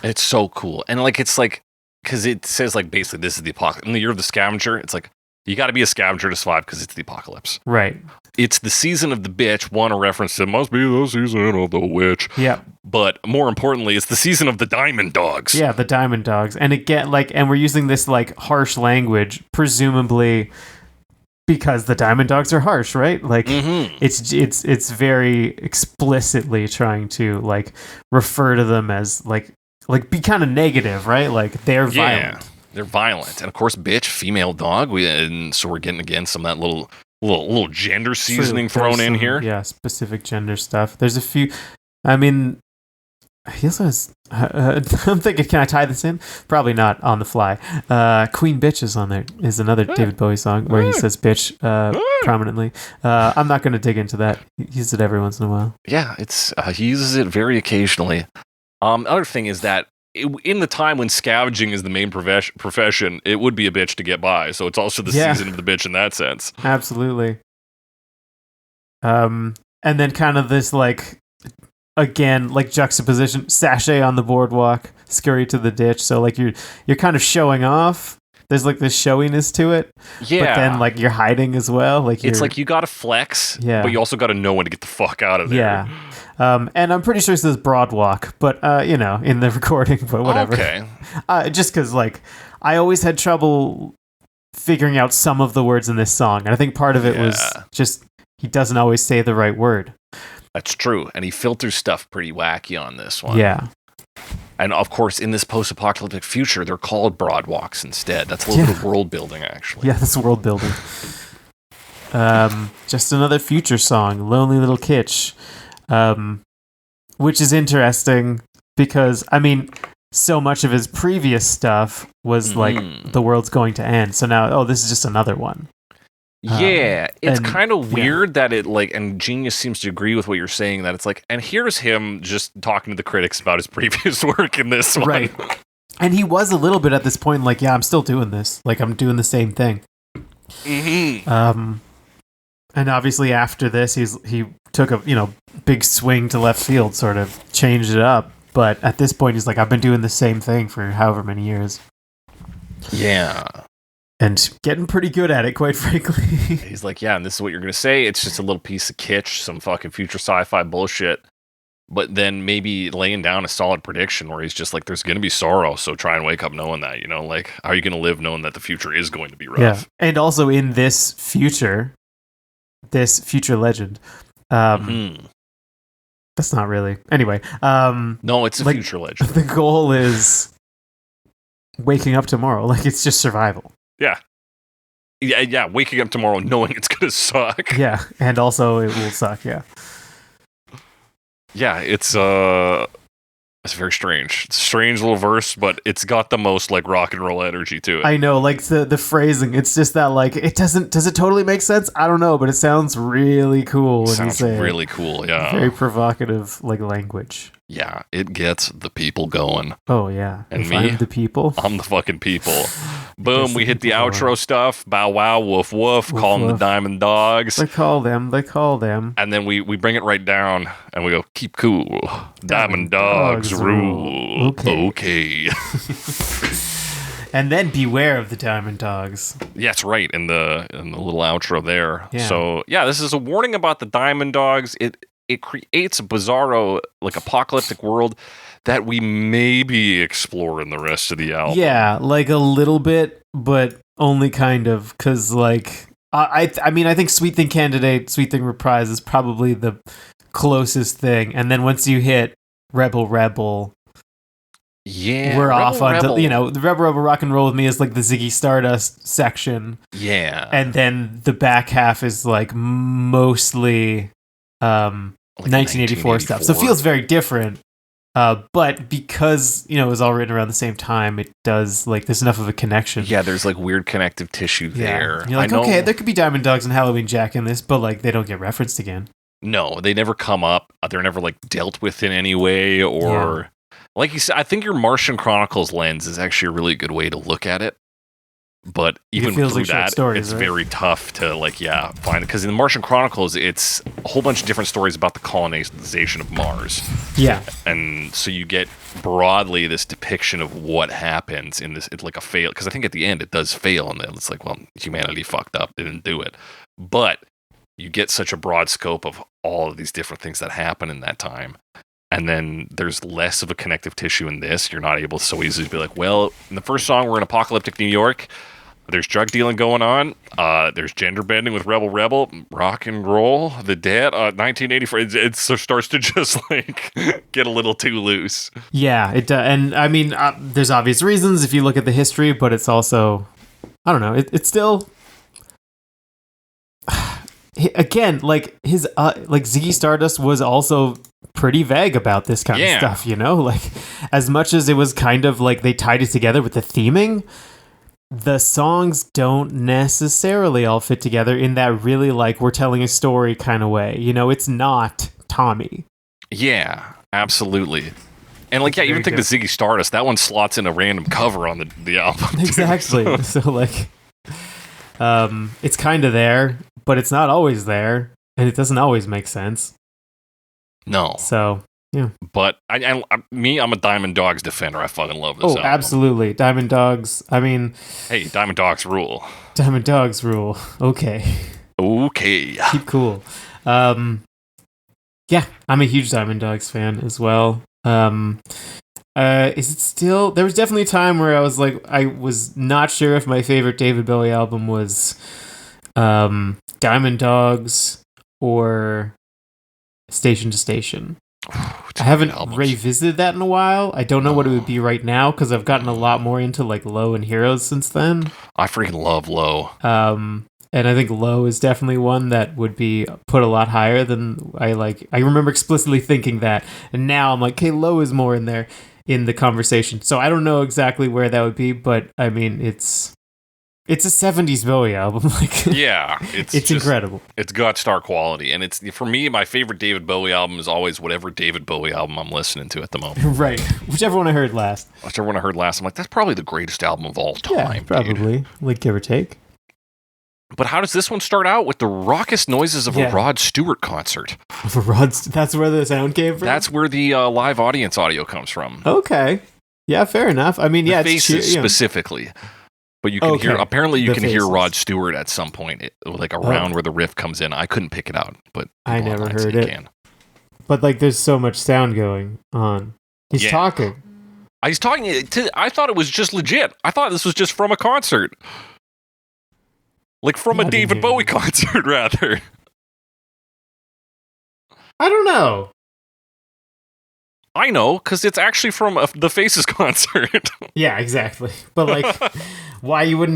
It's so cool. And like, it's like, because it says like basically this is the apocalypse. In the year of the scavenger, it's like, you got to be a scavenger to survive because it's the apocalypse. Right. It's the season of the bitch. One, a reference to must be the season of the witch. Yeah. But more importantly, it's the season of the diamond dogs. Yeah, the diamond dogs. And again, and we're using this like harsh language, presumably because the diamond dogs are harsh, right? Like it's very explicitly trying to like refer to them as like be kind of negative, right? Like they're violent. They're violent. And of course, bitch, female dog. And so we're getting again some of that little gender seasoning thrown in here. Yeah, specific gender stuff. There's a few. I mean, he also has. I'm thinking, can I tie this in? Probably not on the fly. Queen Bitch is on there. Is another David Bowie song where he says bitch prominently. I'm not going to dig into that. He uses it every once in a while. Yeah, it's he uses it very occasionally. Other thing is that in the time when scavenging is the main profession, it would be a bitch to get by. So it's also the season of the bitch in that sense. Absolutely. And then kind of this like again, like juxtaposition, sachet on the boardwalk, scurry to the ditch. So like you're kind of showing off. There's like this showiness to it. Yeah. But then like you're hiding as well. Like it's like you gotta flex, but you also gotta know when to get the fuck out of there. Yeah. And I'm pretty sure it says Broadwalk, but in the recording, but whatever. Okay. Just because like I always had trouble figuring out some of the words in this song, and I think part of it was just he doesn't always say the right word. That's true, and he filters stuff pretty wacky on this one. Yeah. And of course, in this post-apocalyptic future, they're called broadwalks instead. That's a little bit of world building, actually. Yeah, that's world building. Just another future song, Lonely Little Kitsch, which is interesting because, I mean, so much of his previous stuff was like, the world's going to end. So now, this is just another one. Yeah, it's kind of weird that it like, and Genius seems to agree with what you're saying, that it's like, and here's him just talking to the critics about his previous work in this one. Right. And he was a little bit at this point like, I'm still doing this. Like, I'm doing the same thing. Mm-hmm. And obviously after this, he took a, big swing to left field, sort of changed it up. But at this point, he's like, I've been doing the same thing for however many years. Yeah. And getting pretty good at it, quite frankly. He's like, and this is what you're going to say. It's just a little piece of kitsch, some fucking future sci-fi bullshit. But then maybe laying down a solid prediction where he's just like, there's going to be sorrow, so try and wake up knowing that, like, how are you going to live knowing that the future is going to be rough? Yeah. And also in this future legend, that's not really. Anyway. No, it's a future legend. The goal is waking up tomorrow. Like, it's just survival. Yeah, waking up tomorrow knowing it's gonna suck. Yeah, and also it will suck, yeah. Yeah, it's very strange. It's a strange little verse, but it's got the most like rock and roll energy to it. I know, like the phrasing, it's just that like does it totally make sense? I don't know, but it sounds really cool when you say it. Really cool, yeah. Very provocative like language. Yeah, it gets the people going. Oh yeah. And I'm the people. I'm the fucking people. Boom, we hit the outro stuff. Bow wow, woof woof. Call them the Diamond Dogs. They call them. And then we bring it right down and we go, keep cool. Diamond Dogs rule. Okay. And then beware of the Diamond Dogs. Yeah, that's right, in the little outro there. Yeah. So, this is a warning about the Diamond Dogs. It creates a bizarro, like, apocalyptic world that we maybe explore in the rest of the album. Yeah, like a little bit, but only kind of, because, like, I think Sweet Thing Candidate, Sweet Thing Reprise is probably the closest thing, and then once you hit Rebel, yeah, we're off onto, the Rebel Rock and Roll With Me is like the Ziggy Stardust section. Yeah. And then the back half is like mostly 1984 stuff. So it feels very different. But because, it was all written around the same time, it does, like, there's enough of a connection. Yeah, there's, like, weird connective tissue there. You're like, okay, there could be Diamond Dogs and Halloween Jack in this, but, like, they don't get referenced again. No, they never come up. They're never, like, dealt with in any way, or... Yeah. Like you said, I think your Martian Chronicles lens is actually a really good way to look at it. But even through like that, it's very tough to, like, find it. Because in the Martian Chronicles, it's a whole bunch of different stories about the colonization of Mars. Yeah. And so you get broadly this depiction of what happens in this, it's like a fail. Because I think at the end it does fail, and then it's like, well, humanity fucked up, they didn't do it. But you get such a broad scope of all of these different things that happen in that time. And then there's less of a connective tissue in this. You're not able to so easily be like, well, in the first song, we're in apocalyptic New York. There's drug dealing going on. There's gender bending with Rebel, rock and roll, the dead, 1984. It starts to just like get a little too loose. Yeah, it does. And I mean, there's obvious reasons if you look at the history, but it's also, I don't know, it's still... Again, like his like Ziggy Stardust was also pretty vague about this kind of stuff, like as much as it was kind of like they tied it together with the theming, the songs don't necessarily all fit together in that really like we're telling a story kind of way. It's not Tommy. Yeah, absolutely. And like, even think the Ziggy Stardust, that one slots in a random cover on the album. Exactly. So like, it's kind of there, but it's not always there, and it doesn't always make sense. No. So Yeah. But I'm a Diamond Dogs defender. I fucking love this album. Absolutely. Diamond Dogs. I mean... Hey, Diamond Dogs rule. Diamond Dogs rule. Okay. Okay. Keep cool. Yeah, I'm a huge Diamond Dogs fan as well. Is it still... There was definitely a time where I was not sure if my favorite David Bowie album was Diamond Dogs or Station to Station. I haven't revisited that in a while. I don't know what it would be right now because I've gotten a lot more into like Low and Heroes since then. I freaking love Low. And I think Low is definitely one that would be put a lot higher than I like. I remember explicitly thinking that, and now I'm like, okay, Low is more in there in the conversation. So I don't know exactly where that would be, but I mean, it's a 70s Bowie album. Like, yeah, it's just incredible. It's got star quality, and it's, for me, my favorite David Bowie album is always whatever David Bowie album I'm listening to at the moment. Right, whichever one I heard last. I'm like, that's probably the greatest album of all time. Yeah, probably, dude. Like give or take. But how does this one start out with the raucous noises of a Rod Stewart concert? That's where the sound came from? That's where the live audience audio comes from. Okay. Yeah, fair enough. I mean, the faces specifically. But you can hear, apparently you can hear Rod Stewart at some point, like around where the riff comes in. I couldn't pick it out, but I never heard it. But like there's so much sound going on. He's talking. He's talking. I thought it was just legit. I thought this was just from a concert. Like from a David Bowie concert, rather. I don't know. I know, because it's actually from the Faces concert. Yeah, exactly. But like, why you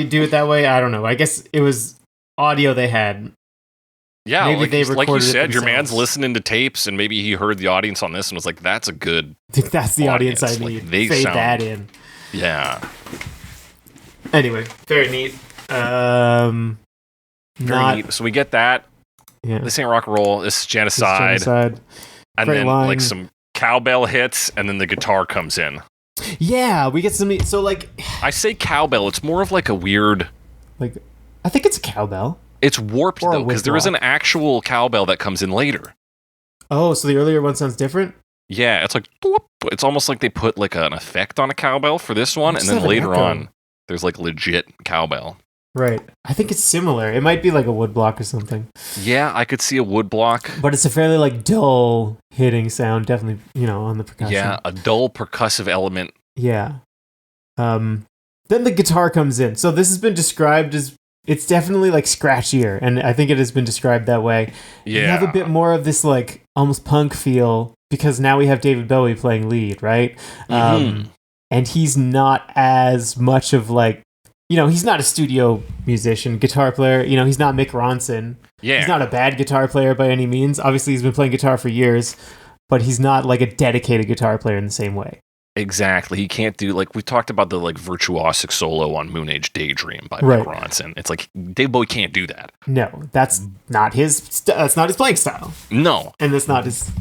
do it that way? I don't know. I guess it was audio they had. Yeah, maybe they recorded, like you said, your man's listening to tapes, and maybe he heard the audience on this and was like, "That's a good. That's the audience I need." Like, they fade sound, that in. Yeah. Anyway, very neat. Very neat. So we get that. Yeah. This ain't rock and roll. This is genocide. And great then line. Like some cowbell hits, and then the guitar comes in. Yeah, we get some. So like, I say cowbell. It's more of like a weird. Like, I think it's a cowbell. It's warped though, because there is an actual cowbell that comes in later. Oh, so the earlier one sounds different? Yeah, it's like it's almost like they put like an effect on a cowbell for this one, and then later on, there's like legit cowbell. Right. I think it's similar. It might be like a woodblock or something. Yeah, I could see a woodblock. But it's a fairly like dull hitting sound, definitely, on the percussion. Yeah, a dull percussive element. Yeah. Then the guitar comes in. So this has been described as, it's definitely like scratchier, and I think it has been described that way. Yeah. You have a bit more of this like almost punk feel, because now we have David Bowie playing lead, right? And he's not as much of like, he's not a studio musician, guitar player. He's not Mick Ronson. Yeah. He's not a bad guitar player by any means. Obviously, he's been playing guitar for years, but he's not like a dedicated guitar player in the same way. Exactly. He can't do, like, we talked about the, like, virtuosic solo on Moon Age Daydream by Mick Ronson. It's like, Dave Bowie can't do that. No, that's not his playing style. No. And that's not his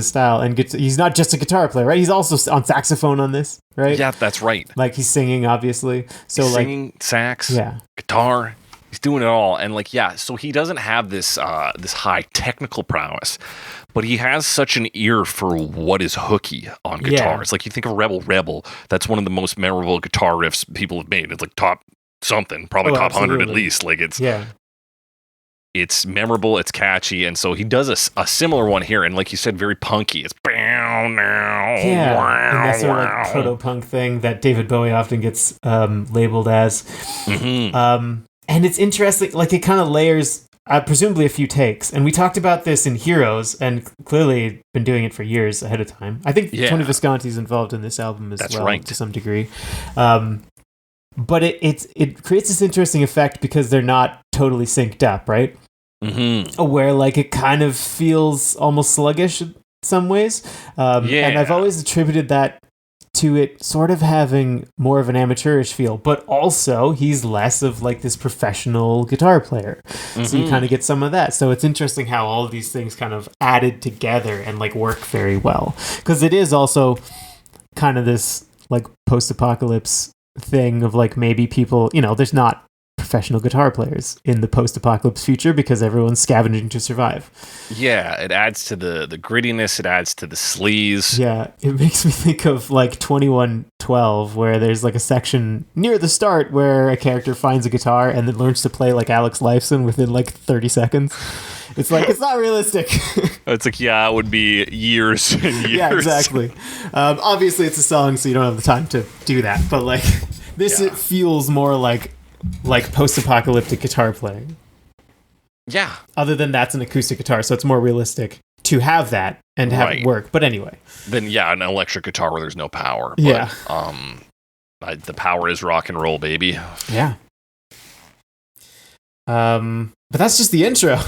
style. And he's not just a guitar player, right? He's also on saxophone on this, right? Yeah, that's right. Like, he's singing, obviously. So he's singing, sax, guitar. He's doing it all. And, like, so he doesn't have this high technical prowess, but he has such an ear for what is hooky on guitars. Like, you think of Rebel, that's one of the most memorable guitar riffs people have made. It's like top something, probably top 100 at least. Like, it's memorable, it's catchy, and so he does a similar one here, and like you said, very punky. It's and that's sort of like proto-punk thing that David Bowie often gets labeled as. And it's interesting, like it kind of layers presumably a few takes. And we talked about this in Heroes, and clearly been doing it for years ahead of time. I think Tony Visconti's involved in this album as well, to some degree. But it creates this interesting effect because they're not totally synced up, right? Where like it kind of feels almost sluggish in some ways. And I've always attributed that to it sort of having more of an amateurish feel, but also he's less of like this professional guitar player. So you kind of get some of that. So it's interesting how all of these things kind of added together and like work very well. Because it is also kind of this like post-apocalypse thing of like maybe people, there's not professional guitar players in the post-apocalypse future because everyone's scavenging to survive. Yeah, it adds to the grittiness. It adds to the sleaze. Yeah, it makes me think of like 2112, where there's like a section near the start where a character finds a guitar and then learns to play like Alex Lifeson within like 30 seconds. It's like, it's not realistic. It's like, yeah, it would be years and years. Yeah, exactly. Obviously, it's a song, so you don't have the time to do that. But like, this it feels more like post-apocalyptic guitar playing. Yeah. Other than that's an acoustic guitar, so it's more realistic to have that and have it work. But anyway. Then yeah, an electric guitar where there's no power. But, yeah. The power is rock and roll, baby. Yeah. But that's just the intro.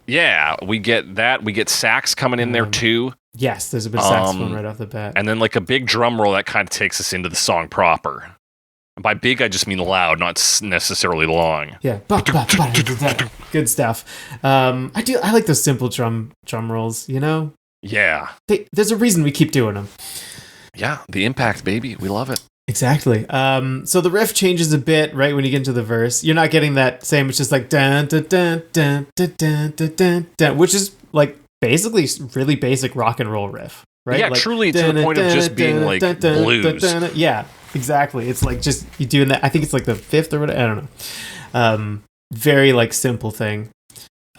Yeah, we get that. We get sax coming in there too. Yes, there's a bit of saxophone right off the bat. And then like a big drum roll that kind of takes us into the song proper. And by big, I just mean loud, not necessarily long. Yeah. Good stuff. I like those simple drum rolls, you know? Yeah. There's a reason we keep doing them. Yeah, the impact, baby. We love it. Exactly. So the riff changes a bit right when you get into the verse. You're not getting that same, it's just like dun dun dun dun dun dun dun dun, dun, which is like basically really basic rock and roll riff, right? Yeah, like, truly to the point of just being like blues. Yeah, exactly. It's like just you doing that. I think it's like the fifth or whatever. I don't know. Very like simple thing.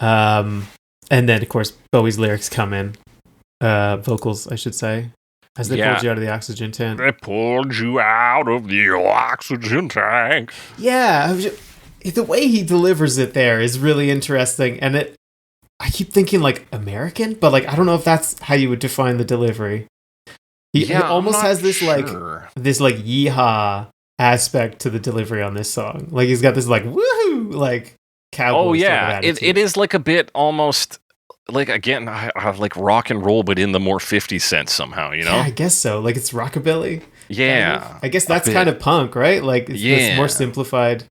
And then of course Bowie's lyrics come in, vocals, I should say. As they pulled you out of the oxygen tank. They pulled you out of the oxygen tank. Yeah. The way he delivers it there is really interesting. And I keep thinking like American, but like I don't know if that's how you would define the delivery. He almost has this like yeehaw aspect to the delivery on this song. Like he's got this like woohoo like cowboy. Oh yeah. It is like a bit almost like, again, I like rock and roll, but in the more 50 cents somehow, you know? Yeah, I guess so. Like, it's rockabilly. Yeah. Kind of. I guess that's kind of punk, right? Like, it's this more simplified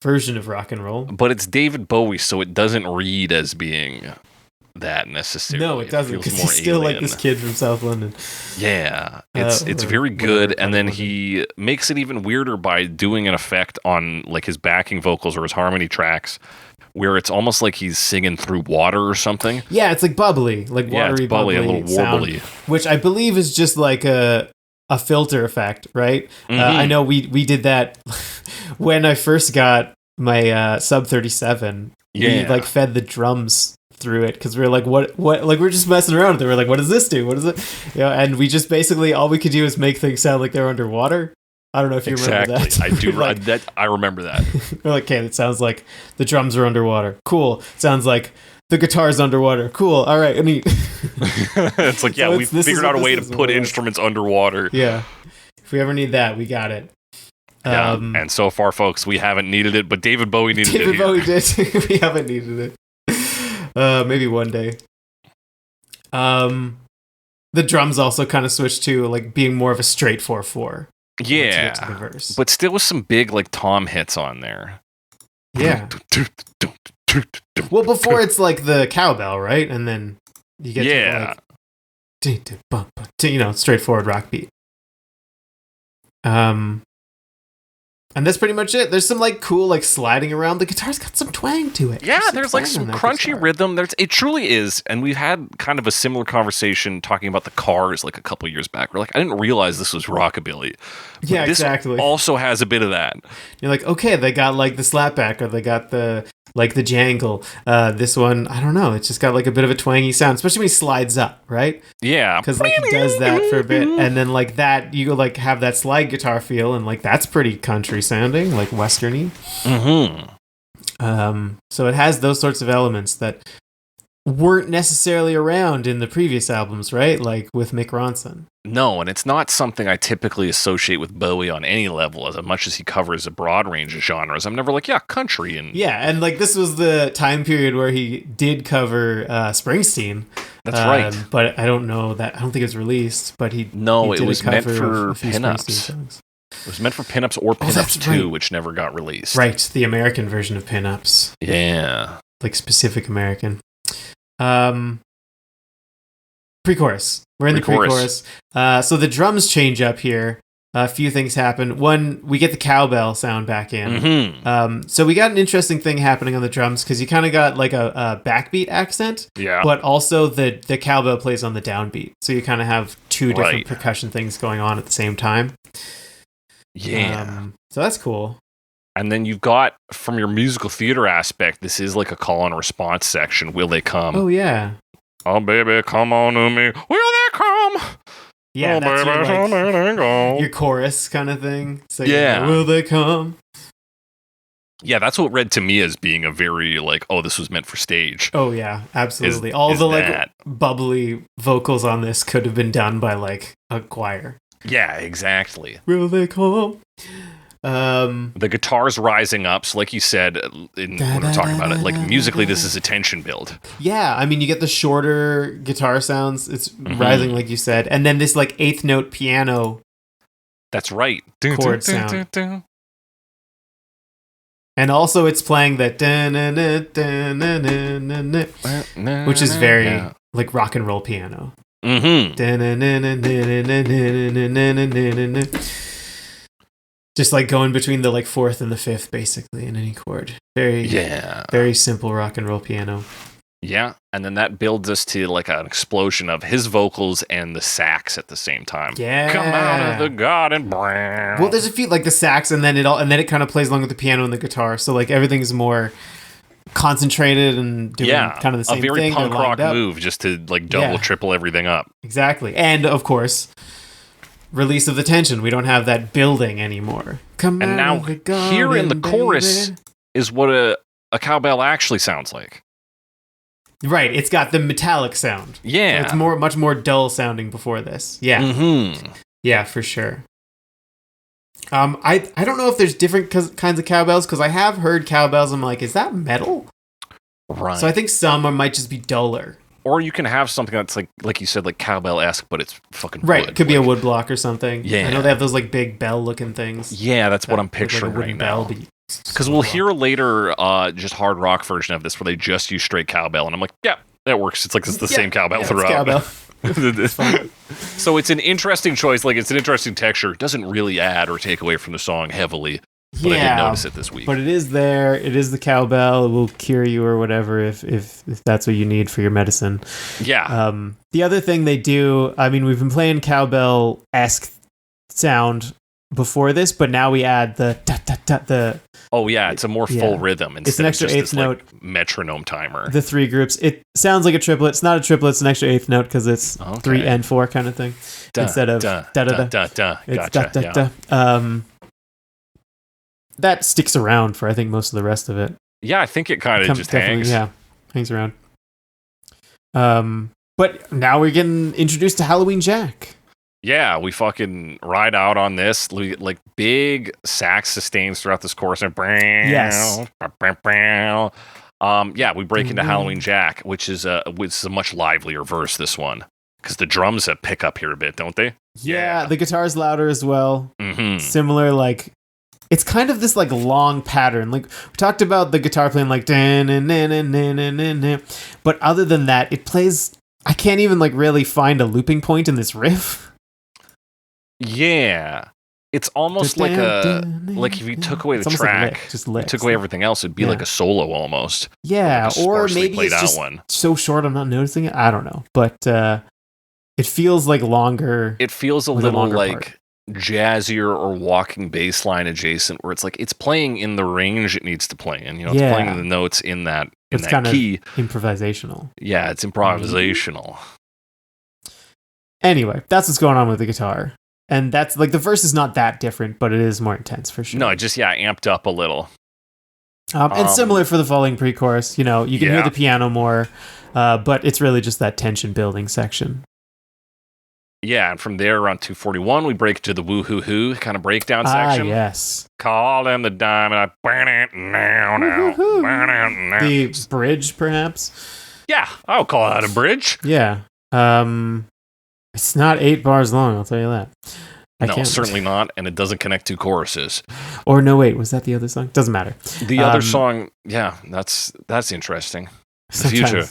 version of rock and roll. But it's David Bowie, so it doesn't read as being that necessarily. No, it doesn't, because he's still like this kid from South London. Yeah. It's very good, and then he makes it even weirder by doing an effect on, like, his backing vocals or his harmony tracks, where it's almost like he's singing through water or something. Yeah, it's like bubbly, like watery, it's bubbly, a little warbly, sound, which I believe is just like a filter effect, right? Mm-hmm. I know we did that when I first got my Sub 37. We like fed the drums through it because we were like, what? Like we're just messing around with it. We're like, what does this do? What is it? You know, and we just basically all we could do is make things sound like they're underwater. I don't know if you remember that. I do. Like, I remember that. We're like, okay, it sounds like the drums are underwater. Cool. Sounds like the guitar's underwater. Cool. All right. Neat. It's like, yeah, we figured out a way to put instruments underwater. Yeah. If we ever need that, we got it. Yeah. And so far, folks, we haven't needed it, but David Bowie needed it. David Bowie did. We haven't needed it. Maybe one day. The drums also kind of switched to like being more of a straight 4/4. Yeah, but still with some big like tom hits on there. Yeah. Well, before it's like the cowbell, right? And then you get to like, straightforward rock beat. And that's pretty much it. There's some like cool like sliding around. The guitar's got some twang to it. Yeah, there's like some crunchy guitar rhythm. It truly is. And we've had kind of a similar conversation talking about the Cars like a couple years back. We're like, I didn't realize this was rockabilly. But yeah, this exactly. Also has a bit of that. You're like, okay, they got like the slapback or they got the jangle. This one, I don't know. It's just got like a bit of a twangy sound, especially when he slides up, right? Yeah, because like he does that for a bit, and then like that you go like have that slide guitar feel, and like that's pretty country sounding, like westerny. Mm-hmm. So it has those sorts of elements that weren't necessarily around in the previous albums, right? Like with Mick Ronson. No, and it's not something I typically associate with Bowie on any level, as much as he covers a broad range of genres. I'm never like, yeah, country. And like this was the time period where he did cover Springsteen. That's right. But I don't know that. I don't think it was released, but it was meant for pinups. It was meant for pinups or pinups 2, which never got released. Right, the American version of pinups. Yeah. Like specific American. Pre-chorus. We're in the pre-chorus. So the drums change up here. a few things happen. One, we get the cowbell sound back in. Mm-hmm. So we got an interesting thing happening on the drums because you kind of got like a backbeat accent, but also the cowbell plays on the downbeat. So you kind of have two different percussion things going on at the same time. Yeah. So that's cool. And then you've got, from your musical theater aspect, this is like a call and response section. Will they come? Oh, yeah. Oh, baby, come on to me. Will they come? Yeah, oh, that's baby, your chorus kind of thing. So will they come? Yeah, that's what read to me as being a very, like, oh, this was meant for stage. Oh, yeah, absolutely. All the, like, bubbly vocals on this could have been done by, like, a choir. Yeah, exactly. Will they come? The guitar's rising up, so like you said, when we're talking about it, like musically, this is a tension build. Yeah, I mean, you get the shorter guitar sounds. It's rising, like you said, and then this like eighth note piano. That's right. Chord sound. And also, it's playing that, which is very like rock and roll piano. Just like going between the like fourth and the fifth, basically, in any chord. Very simple rock and roll piano. Yeah, and then that builds us to like an explosion of his vocals and the sax at the same time. Yeah, come out of the garden. Well, there's a few like the sax, and then it kind of plays along with the piano and the guitar. So like everything's more concentrated and doing kind of the same thing. A very punk rock move, just to like double, triple everything up. Exactly, and of course, release of the tension. We don't have that building anymore. Come and now here in the chorus is what a cowbell actually sounds like. Right, it's got the metallic sound. Yeah. So it's much more dull sounding before this. Yeah. Mm-hmm. Yeah, for sure. I don't know if there's different kinds of cowbells, because I have heard cowbells, I'm like, is that metal? Right. So I think some might just be duller. Or you can have something that's like you said, like cowbell-esque, but it's fucking right. wood. It could be a wood block or something. Yeah. I know they have those like big bell-looking things. Yeah, that's what I'm picturing right now. Because we'll hear later just hard rock version of this where they just use straight cowbell, and I'm like, yeah, that works. It's like it's the same cowbell throughout. It's cowbell. So it's an interesting choice. Like, it's an interesting texture. It doesn't really add or take away from the song heavily. But I did notice it this week. But it is there. It is the cowbell. It will cure you or whatever if that's what you need for your medicine. Yeah. The other thing they do, I mean, we've been playing cowbell-esque sound before this, but now we add the the. Oh yeah, it's a more full rhythm. It's an extra eighth note, like, metronome timer. The three groups. It sounds like a triplet. It's not a triplet. It's an extra eighth note because it's 3 and 4 kind of thing instead of da da da da da. It's da da da. That sticks around for I think most of the rest of it. Yeah, I think it kind of just hangs. Yeah, hangs around. But now we're getting introduced to Halloween Jack. Yeah, we fucking ride out on this. We get, like, big sax sustains throughout this chorus. Yes. Yeah, we break into Halloween Jack, which is a much livelier verse, this one. Because the drums pick up here a bit, don't they? Yeah, the guitar's louder as well. Mm-hmm. Similar, like... It's kind of this, like, long pattern. Like, we talked about the guitar playing, like... But other than that, it plays... I can't even, like, really find a looping point in this riff. Yeah, it's almost like if you took away the track, like took away everything else, it'd be like a solo almost. Yeah, like or maybe it's just so short I'm not noticing it. I don't know, but it feels like longer. It feels a little like jazzier or walking bass line adjacent, where it's like it's playing in the range it needs to play in. You know, it's playing the notes in that key. Improvisational. Yeah, it's improvisational. Anyway, that's what's going on with the guitar. And that's like the verse is not that different, but it is more intense for sure. No, it just amped up a little. And similar for the following pre-chorus, you know, you can hear the piano more, but it's really just that tension building section. Yeah, and from there around 241, we break to the woo-hoo-hoo kind of breakdown section. Yes. Call them the diamond. The bridge, perhaps. Yeah, I'll call that a bridge. Yeah. It's not 8 bars long, I'll tell you that. No, certainly not, and it doesn't connect 2 choruses. Or no, wait, was that the other song? Doesn't matter. The other song, that's interesting. The future.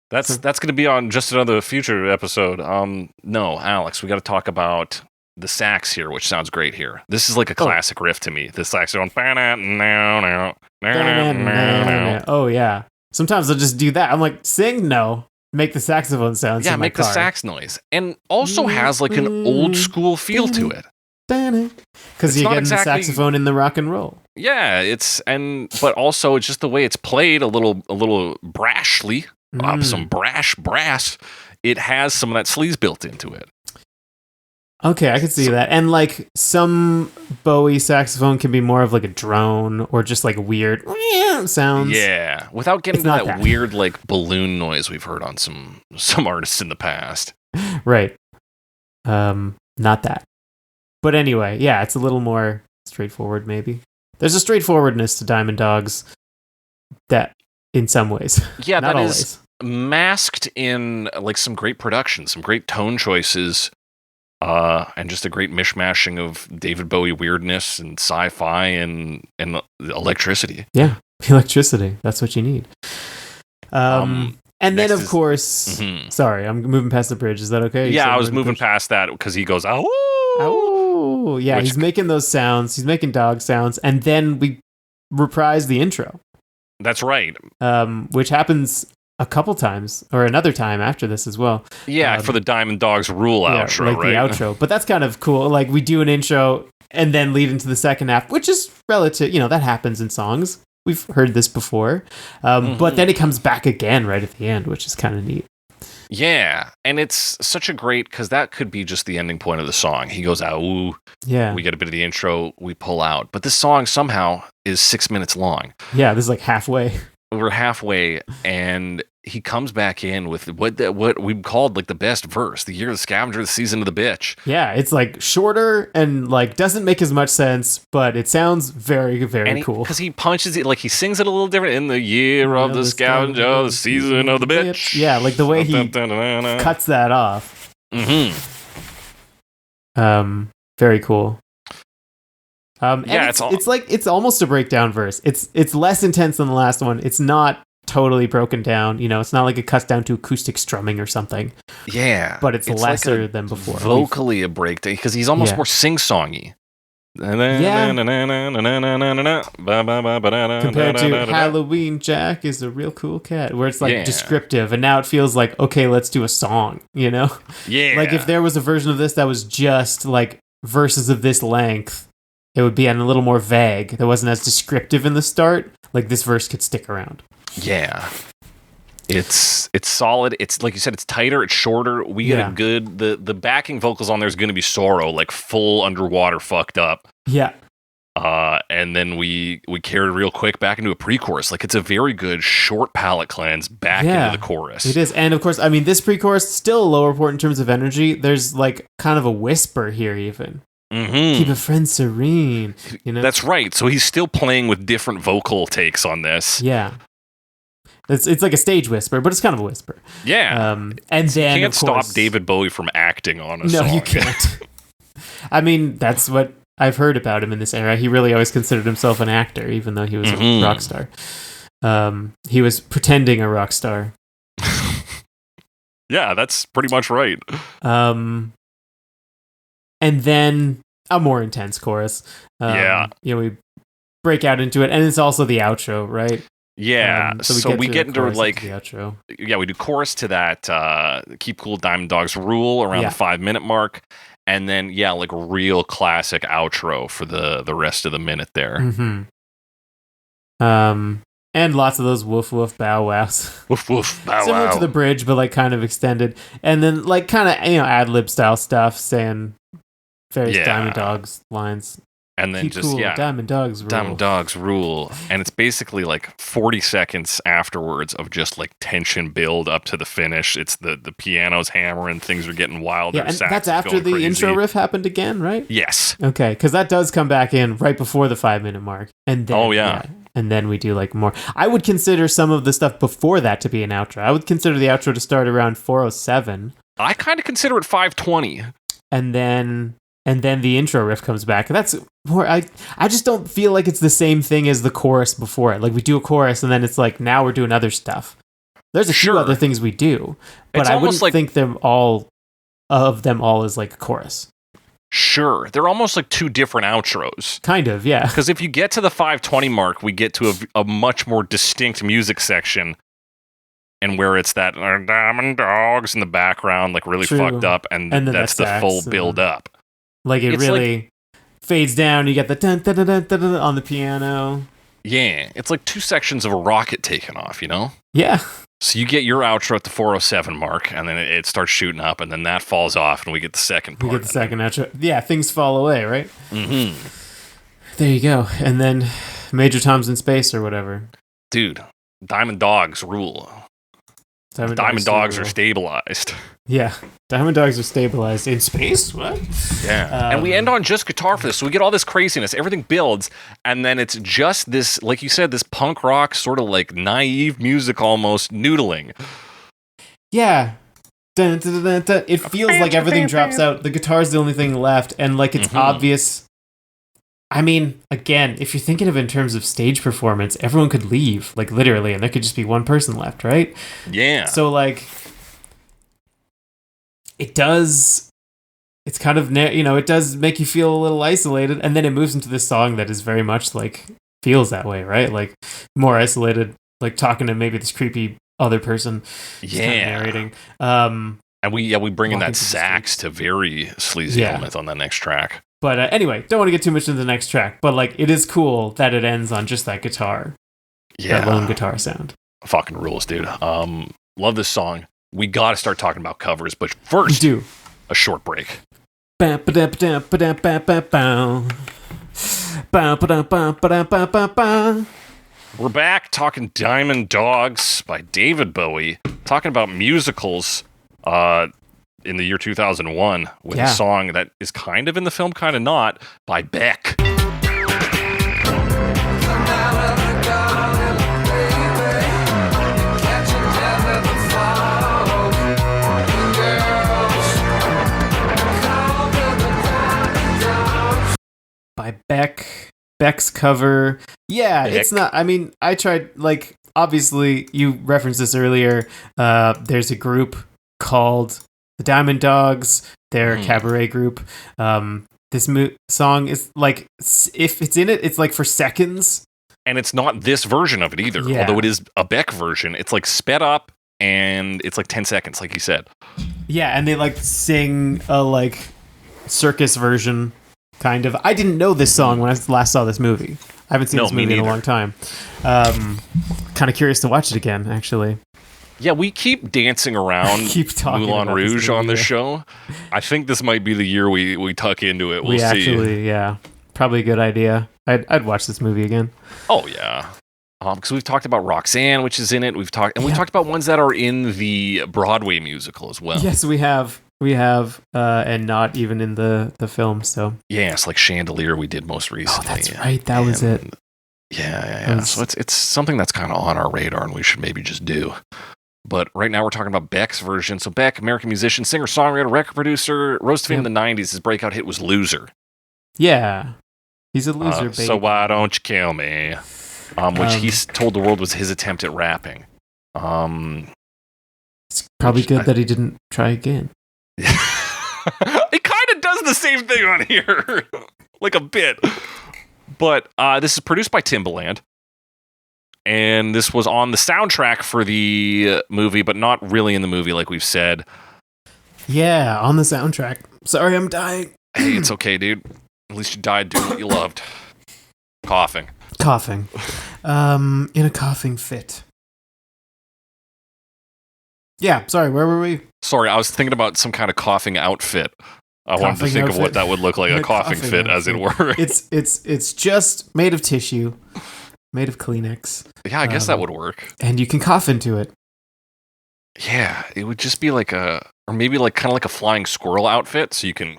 That's going to be on just another future episode. No, Alex, we got to talk about the sax here, which sounds great here. This is like a classic riff to me. The sax going. Oh yeah. Sometimes I'll just do that. I'm like, sing no. Make the saxophone sounds. Yeah, in my make car. the sax noise, and also has like an old school feel to it. Because you're getting the saxophone in the rock and roll. Yeah, but also it's just the way it's played a little brashly, some brass. It has some of that sleaze built into it. Okay, I can see that. And like some Bowie saxophone can be more of like a drone or just like weird sounds. Yeah, without getting to that weird like balloon noise we've heard on some artists in the past. Right. Not that. But anyway, yeah, it's a little more straightforward maybe. There's a straightforwardness to Diamond Dogs that in some ways. Yeah, not that always. Is masked in like some great production, some great tone choices. And just a great mishmashing of David Bowie weirdness and sci-fi and electricity. Yeah, electricity. That's what you need. And then, of course, sorry, I'm moving past the bridge. Is that okay? Yeah, I was moving past that because he goes, "Ow!" Oh, yeah, he's making those sounds. He's making dog sounds, and then we reprise the intro. That's right. Which happens a couple times, or another time after this as well. Yeah, for the Diamond Dogs Rule outro, like right? The outro. But that's kind of cool. Like, we do an intro and then lead into the second half, which is relative, that happens in songs. We've heard this before. But then it comes back again right at the end, which is kind of neat. Yeah, and it's such a great, because that could be just the ending point of the song. He goes, "Ow." Yeah. We get a bit of the intro, we pull out. But this song somehow is 6 minutes long. Yeah, this is like halfway. We're halfway, and he comes back in with what we called like the best verse, the year of the scavenger, the season of the bitch. Yeah, it's like shorter and like doesn't make as much sense, but it sounds very, very cool. Because he punches it, like he sings it a little different. In the year of the scavenger, the season of the bitch. Yeah, like the way he cuts that off. Very cool. Yeah, it's almost a breakdown verse. It's less intense than the last one. It's not totally broken down. It's not like it cuts down to acoustic strumming or something. Yeah, but it's lesser like than before. Vocally a breakdown because he's almost more sing-songy. Yeah. Compared to Halloween Jack is a real cool cat, where it's like descriptive, and now it feels like, okay, let's do a song. Yeah. Like if there was a version of this that was just like verses of this length, it would be a little more vague. That wasn't as descriptive in the start. Like this verse could stick around. Yeah. It's solid. It's like you said, it's tighter, it's shorter. We get a good the backing vocals on there is gonna be Sorrow, like full underwater fucked up. Yeah. And then we carry real quick back into a pre-chorus. Like it's a very good short palate cleanse back into the chorus. It is. And of course, I mean this pre-chorus still a lower port in terms of energy. There's like kind of a whisper here even. Keep a friend serene. That's right. So he's still playing with different vocal takes on this. Yeah, it's like a stage whisper, but it's kind of a whisper. Yeah, and then you can't stop David Bowie from acting on a song. No, you can't. I mean, that's what I've heard about him in this era. He really always considered himself an actor, even though he was a rock star. He was pretending a rock star. Yeah, that's pretty much right. And then a more intense chorus. We break out into it, and it's also the outro, right? Yeah. So we get into like the outro. Yeah, we do chorus to that Keep Cool Diamond Dogs Rule around the 5 minute mark, and then like real classic outro for the rest of the minute there. And lots of those woof woof bow wows. Woof woof bow wow. Similar to the bridge, but like kind of extended, and then like kind of ad lib style stuff, saying various Diamond Dogs lines. And then Diamond Dogs Rule. Diamond Dogs Rule. And it's basically like 40 seconds afterwards of just like tension build up to the finish. It's the piano's hammering, things are getting wilder. Yeah, and that's after the intro riff happened again, right? Yes. Okay, because that does come back in right before the 5 minute mark. And then, and then we do like more. I would consider some of the stuff before that to be an outro. I would consider the outro to start around 4:07. I kind of consider it 5:20. And then the intro riff comes back. That's more. I just don't feel like it's the same thing as the chorus before it. Like we do a chorus, and then it's like now we're doing other stuff. There's a few other things we do, but I wouldn't think of them all as like a chorus. Sure. They're almost like two different outros. Kind of, yeah. Because if you get to the 5:20 mark, we get to a much more distinct music section, and where it's that Diamond Dogs in the background, like really fucked up, and that's the full build up. Like it really fades down. You get the dun, dun, dun, dun, dun, dun, on the piano. Yeah, it's like two sections of a rocket taking off, you know? Yeah. So you get your outro at the 4:07 mark, and then it starts shooting up, and then that falls off, and we get the second part. We get the second outro. Yeah, things fall away, right? Mm-hmm. There you go. And then Major Tom's in space or whatever. Dude, Diamond Dogs rule. Diamond Dogs are stabilized. Yeah. Diamond Dogs are stabilized in space? What? Yeah. And we end on just guitar for this. So we get all this craziness. Everything builds. And then it's just this, like you said, this punk rock sort of like naive music almost noodling. Yeah. Dun, dun, dun, dun. It feels like everything drops out. The guitar's the only thing left. And like it's obvious. I mean, again, if you're thinking of it in terms of stage performance, everyone could leave, like literally, and there could just be one person left, right? Yeah. So like, it's kind of, it does make you feel a little isolated, and then it moves into this song that is very much like, feels that way, right? Like, more isolated, like talking to maybe this creepy other person. Yeah. Kind of narrating. And we bring in that sax to very sleazy elements on that next track. But anyway, don't want to get too much into the next track, but like it is cool that it ends on just that guitar. Yeah. That lone guitar sound. Fucking rules, dude. Love this song. We got to start talking about covers, but first, a short break. We're back talking Diamond Dogs by David Bowie, talking about musicals in the year 2001 with a song that is kind of in the film, kind of not, by Beck. By Beck's cover. Yeah, Beck. It's not, I mean, I tried, like, obviously, you referenced this earlier. There's a group called the Diamond Dogs. They're a cabaret group. This song is like, if it's in it, it's like for seconds. And it's not this version of it either. Yeah. Although it is a Beck version. It's like sped up and it's like 10 seconds, like you said. Yeah, and they like sing a like circus version, kind of. I didn't know this song when I last saw this movie. I haven't seen this movie in a long time. Kind of curious to watch it again, actually. Yeah, we keep dancing around Moulin Rouge on this show. I think this might be the year we tuck into it. We'll see. Actually, yeah. Probably a good idea. I'd watch this movie again. Oh, yeah. Because we've talked about Roxanne, which is in it. We've talked about ones that are in the Broadway musical as well. Yes, we have. And not even in the film, so. Yeah, it's like Chandelier we did most recently. Oh, that's right. That was it. Yeah. So it's something that's kind of on our radar and we should maybe just do. But right now we're talking about Beck's version. So Beck, American musician, singer, songwriter, record producer, rose to fame in the 90s. His breakout hit was Loser. Yeah. He's a loser, baby. So why don't you kill me? Which he told the world was his attempt at rapping. It's probably good that he didn't try again. He kind of does the same thing on here. Like a bit. But this is produced by Timbaland. And this was on the soundtrack for the movie, but not really in the movie, like we've said. Yeah, on the soundtrack. Sorry, I'm dying. Hey, it's okay, dude. At least you died doing what you loved. Coughing. In a coughing fit. Yeah, sorry, where were we? Sorry, I was thinking about some kind of coughing outfit. I wanted to think of what that would look like, a coughing fit, outfit. As it were. It's just made of tissue. Made of Kleenex. Yeah, I guess that would work. And you can cough into it. Yeah, it would just be like or maybe like kind of like a flying squirrel outfit, so you can...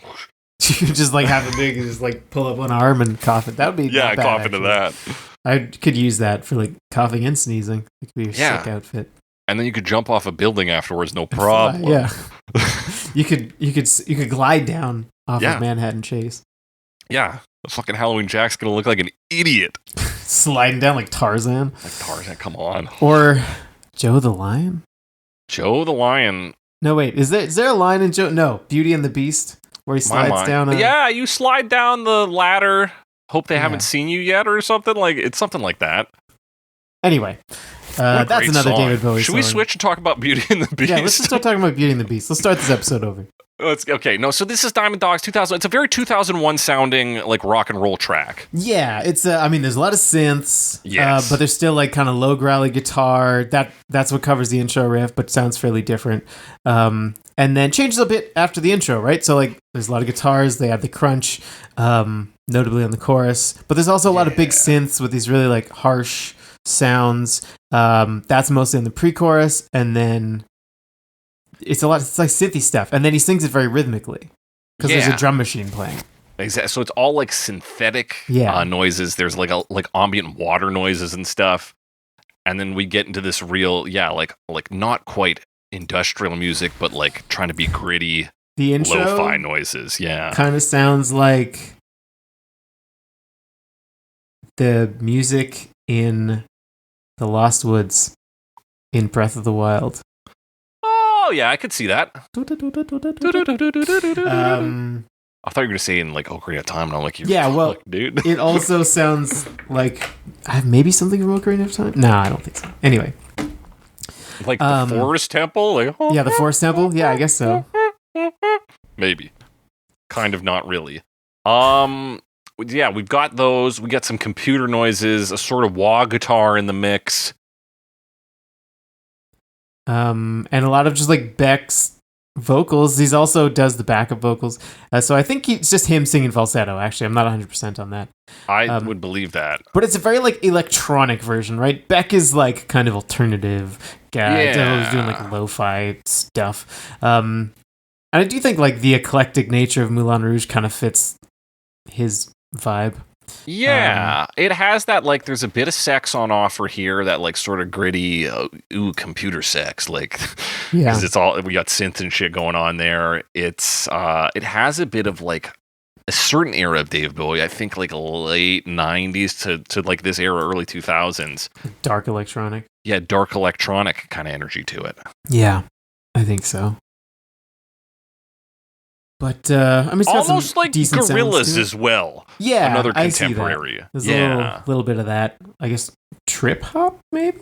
You could just like have a big, just like pull up one arm and cough it. That would be bad, cough into that. I could use that for like coughing and sneezing. It could be a sick outfit. And then you could jump off a building afterwards, no problem. Yeah. you could glide down off of Manhattan Chase. Yeah. The fucking Halloween Jack's gonna look like an idiot. Sliding down like Tarzan. Come on. Or Joe the Lion? Joe the Lion. No, wait. Is there a lion in Joe? No. Beauty and the Beast? where he slides down. Yeah, you slide down the ladder. Hope they haven't seen you yet, or something it's something like that. Anyway, that's another song. David Bowie. Should we switch and talk about Beauty and the Beast? Yeah, let's start talking about Beauty and the Beast. Let's start this episode over. So this is Diamond Dogs 2000. It's a very 2001 sounding like rock and roll track. Yeah, it's there's a lot of synths, yes. But there's still like kind of low growly guitar. That's what covers the intro riff, but sounds fairly different. And then changes a bit after the intro, right? So like there's a lot of guitars. They have the crunch, notably on the chorus, but there's also a lot of big synths with these really like harsh sounds. That's mostly in the pre-chorus, and then it's like synthy stuff, and then he sings it very rhythmically because there's a drum machine playing. Exactly. So it's all like synthetic noises. There's like ambient water noises and stuff, and then we get into this real like not quite industrial music, but like trying to be gritty. The intro lo-fi noises, kind of sounds like the music in the Lost Woods in Breath of the Wild. Oh yeah, I could see that. I thought you were going to say in like Ocarina of Time, and I'm like, dude. It also sounds like maybe something from Ocarina of Time. No, I don't think so. Anyway, like the Forest Temple. The Forest Temple. Yeah, I guess so. Maybe, kind of, not really. We've got those. We got some computer noises, a sort of wah guitar in the mix. And a lot of just like Beck's vocals. He also does the backup vocals. So I think it's just him singing falsetto, actually. I'm not 100% on that. I would believe that. But it's a very like electronic version, right? Beck is like kind of alternative guy. Yeah. He's doing like lo-fi stuff. And I do think like the eclectic nature of Moulin Rouge kind of fits his vibe. Yeah, it has that, like, there's a bit of sex on offer here, that, like, sort of gritty, computer sex, like, because it's all, we got synth and shit going on there. It's, it has a bit of, like, a certain era of David Bowie, I think, like, late 90s to like, this era, early 2000s. Dark electronic. Yeah, dark electronic kind of energy to it. Yeah, I think so. But it's almost like Gorillaz as well. Yeah, another contemporary. There's a little bit of that. I guess trip hop, maybe.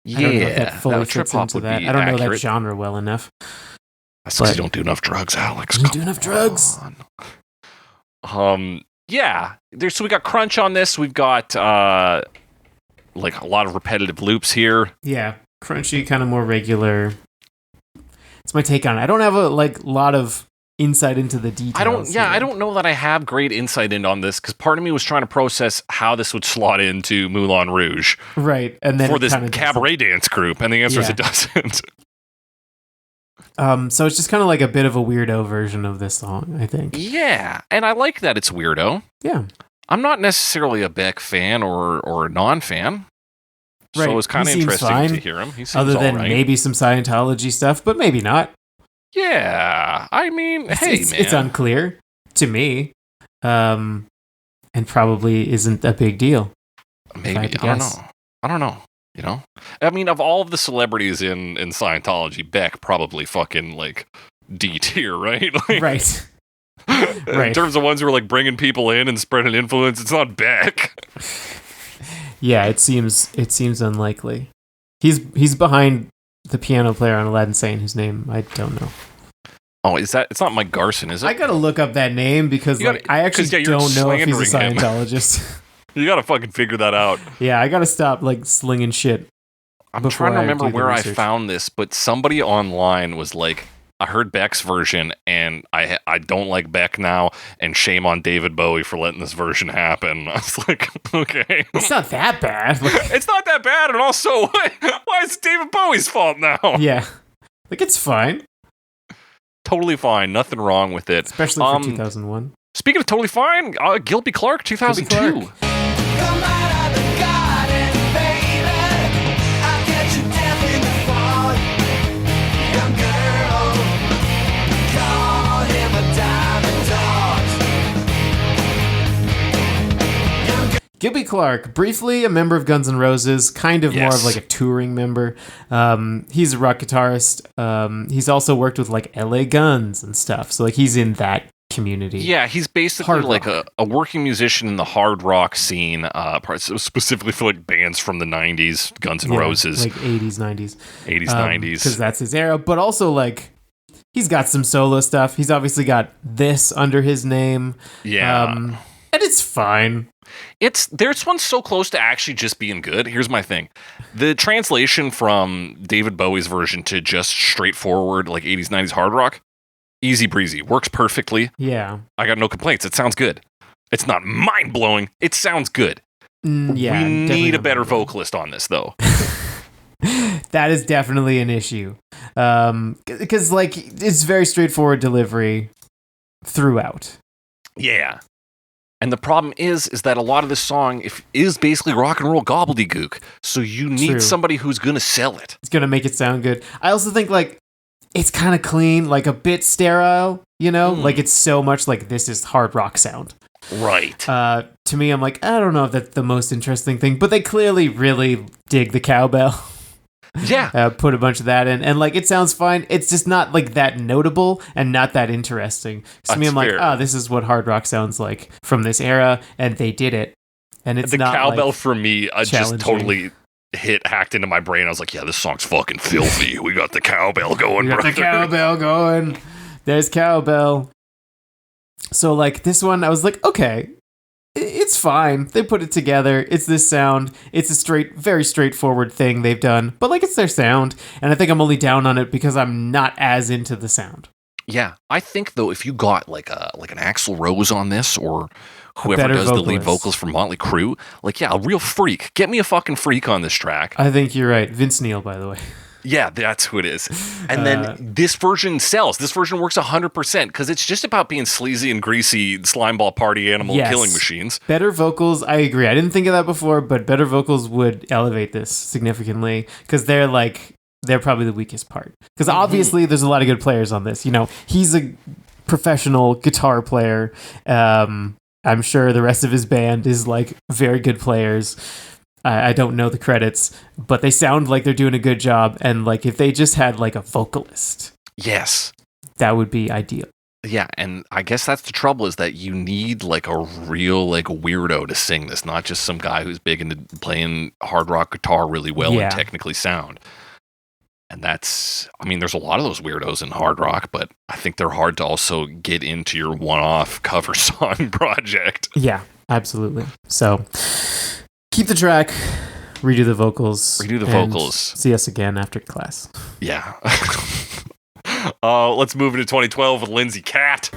I don't know if that fully fits into that. I don't know that genre well enough. That's because you don't do enough drugs, Alex. You don't do enough drugs. Yeah. So we got crunch on this. We've got like a lot of repetitive loops here. Yeah, crunchy, kind of more regular. It's my take on it. I don't have a lot of insight into the details. I don't know that I have great insight on this, because part of me was trying to process how this would slot into Moulin Rouge. Right. And then for this cabaret dance group, and the answer is it doesn't. So it's just kind of like a bit of a weirdo version of this song, I think. Yeah, and I like that it's weirdo. Yeah. I'm not necessarily a Beck fan or a non-fan. Right. So it's kind of interesting to hear him. He seems other than right. Maybe some Scientology stuff, but maybe not. Yeah, I mean, man. It's unclear to me, and probably isn't a big deal. Maybe, I don't know. You know, I mean, of all of the celebrities in Scientology, Beck probably fucking like D tier, right? Like, right. In terms of ones who are like bringing people in and spreading influence, it's not Beck. Yeah, it seems unlikely. He's behind the piano player on Aladdin Sane, whose name I don't know. Oh, it's not Mike Garson, is it? I gotta look up that name because I actually don't know if he's a Scientologist. You gotta fucking figure that out. Yeah, I gotta stop like slinging shit. I'm trying to remember where I found this, but somebody online was like, I heard Beck's version, and I don't like Beck now, and shame on David Bowie for letting this version happen. I was like, okay. It's not that bad. It's not that bad, and also, why is it David Bowie's fault now? Yeah. Like, it's fine. Totally fine. Nothing wrong with it. Especially for 2001. Speaking of totally fine, Gilby Clarke, 2002. Come out of the garden, baby. I'll get you deaf in the fall. Young girl, call him a diamond dog. Gilby Clarke, briefly a member of Guns N' Roses, kind of more of like a touring member. He's a rock guitarist. He's also worked with like LA Guns and stuff. So like he's in that community. Yeah, he's basically like a working musician in the hard rock scene, specifically for like bands from the 90s, Guns N' Roses. Like 80s, 90s. 80s, 90s. Because that's his era. But also, like, he's got some solo stuff. He's obviously got this under his name. Yeah. And it's fine. There's one so close to actually just being good. Here's my thing. The translation from David Bowie's version to just straightforward, like 80s, 90s hard rock, easy breezy. Works perfectly. Yeah. I got no complaints. It sounds good. It's not mind-blowing. It sounds good. Yeah. We need a better vocalist on this, though. That is definitely an issue. Because, like, it's very straightforward delivery throughout. Yeah. And the problem is that a lot of this song is basically rock and roll gobbledygook. So you need somebody who's going to sell it. It's going to make it sound good. I also think, like, it's kind of clean, like a bit sterile, you know? Like, it's so much like this is hard rock sound. Right. To me, I'm like, I don't know if that's the most interesting thing, but they clearly really dig the cowbell. Yeah. Put a bunch of that in, and like it sounds fine. It's just not like that notable and not that interesting. To me, I'm like, this is what hard rock sounds like from this era, and they did it. And it's the not cowbell like, for me just totally hacked into my brain. I was like, yeah, this song's fucking filthy. We got the cowbell going, we got brother. the cowbell going. There's cowbell. So like this one, I was like, okay. It's fine. They put it together. It's this sound. It's a very straightforward thing they've done. But like it's their sound. And I think I'm only down on it because I'm not as into the sound. Yeah. I think though, if you got like an Axl Rose on this or whoever does the lead vocals for Motley Crue, like, yeah, a real freak. Get me a fucking freak on this track. I think you're right. Vince Neil, by the way. Yeah, that's who it is. And then this version sells. This version works 100% because it's just about being sleazy and greasy slimeball party animal killing machines. Better vocals, I agree. I didn't think of that before, but better vocals would elevate this significantly because they're probably the weakest part. Because obviously there's a lot of good players on this. You know, he's a professional guitar player. I'm sure the rest of his band is like very good players. I don't know the credits, but they sound like they're doing a good job. And like if they just had like a vocalist, yes, that would be ideal. Yeah, and I guess that's the trouble is that you need like a real like weirdo to sing this, not just some guy who's big into playing hard rock guitar really well and technically sound. And that's, I mean, there's a lot of those weirdos in hard rock, but I think they're hard to also get into your one-off cover song project. Yeah, absolutely. So keep the track, redo the vocals. See us again after class. Yeah. Let's move into 2012 with Lindsay Katt.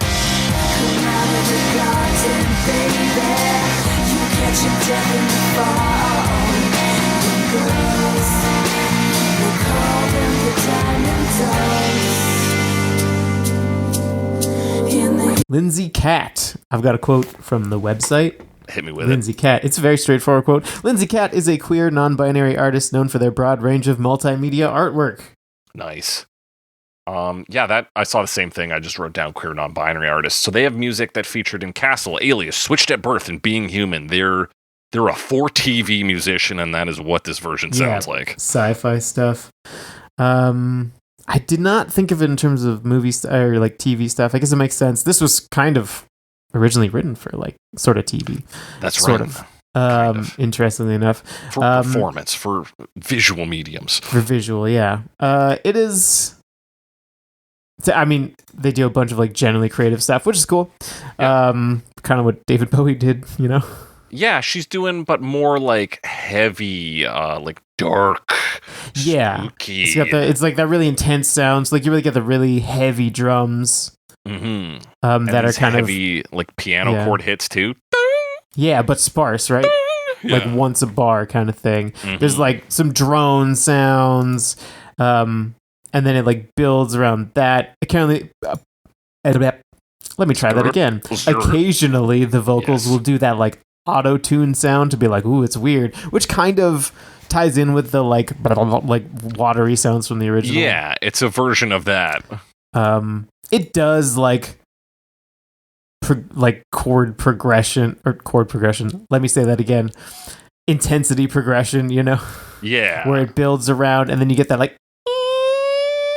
Lindsay Katt. I've got a quote from the website. Hit me with Lindsay Katt. It's a very straightforward quote. Lindsay Katt is a queer, non-binary artist known for their broad range of multimedia artwork. Nice. Yeah, that I saw the same thing. I just wrote down queer, non-binary artists. So they have music that featured in Castle, Alias, Switched at Birth, and Being Human. They're a 4TV musician, and that is what this version sounds like. Sci-fi stuff. I did not think of it in terms of movie or like TV stuff. I guess it makes sense. This was kind of originally written for like sort of TV. That's sort right. Of. Interestingly enough, for performance, for visual mediums, for visual, yeah. It is. I mean, they do a bunch of like generally creative stuff, which is cool. Yeah. Kind of what David Bowie did, you know. Yeah, she's doing, but more like heavy, like dark, spooky. It's like that really intense sounds. Like you really get the really heavy drums. Mm-hmm. That are kind heavy, of like piano chord hits too. Yeah, but sparse, right? Yeah. Like once a bar kind of thing. Mm-hmm. There's like some drone sounds, and then it like builds around that. Apparently, let me try that again. Occasionally, the vocals will do that like auto-tune sound to be like, ooh, it's weird, which kind of ties in with the like watery sounds from the original. Yeah, it's a version of that. It does like chord progression. Let me say that again. Intensity progression, you know? Yeah. Where it builds around and then you get that like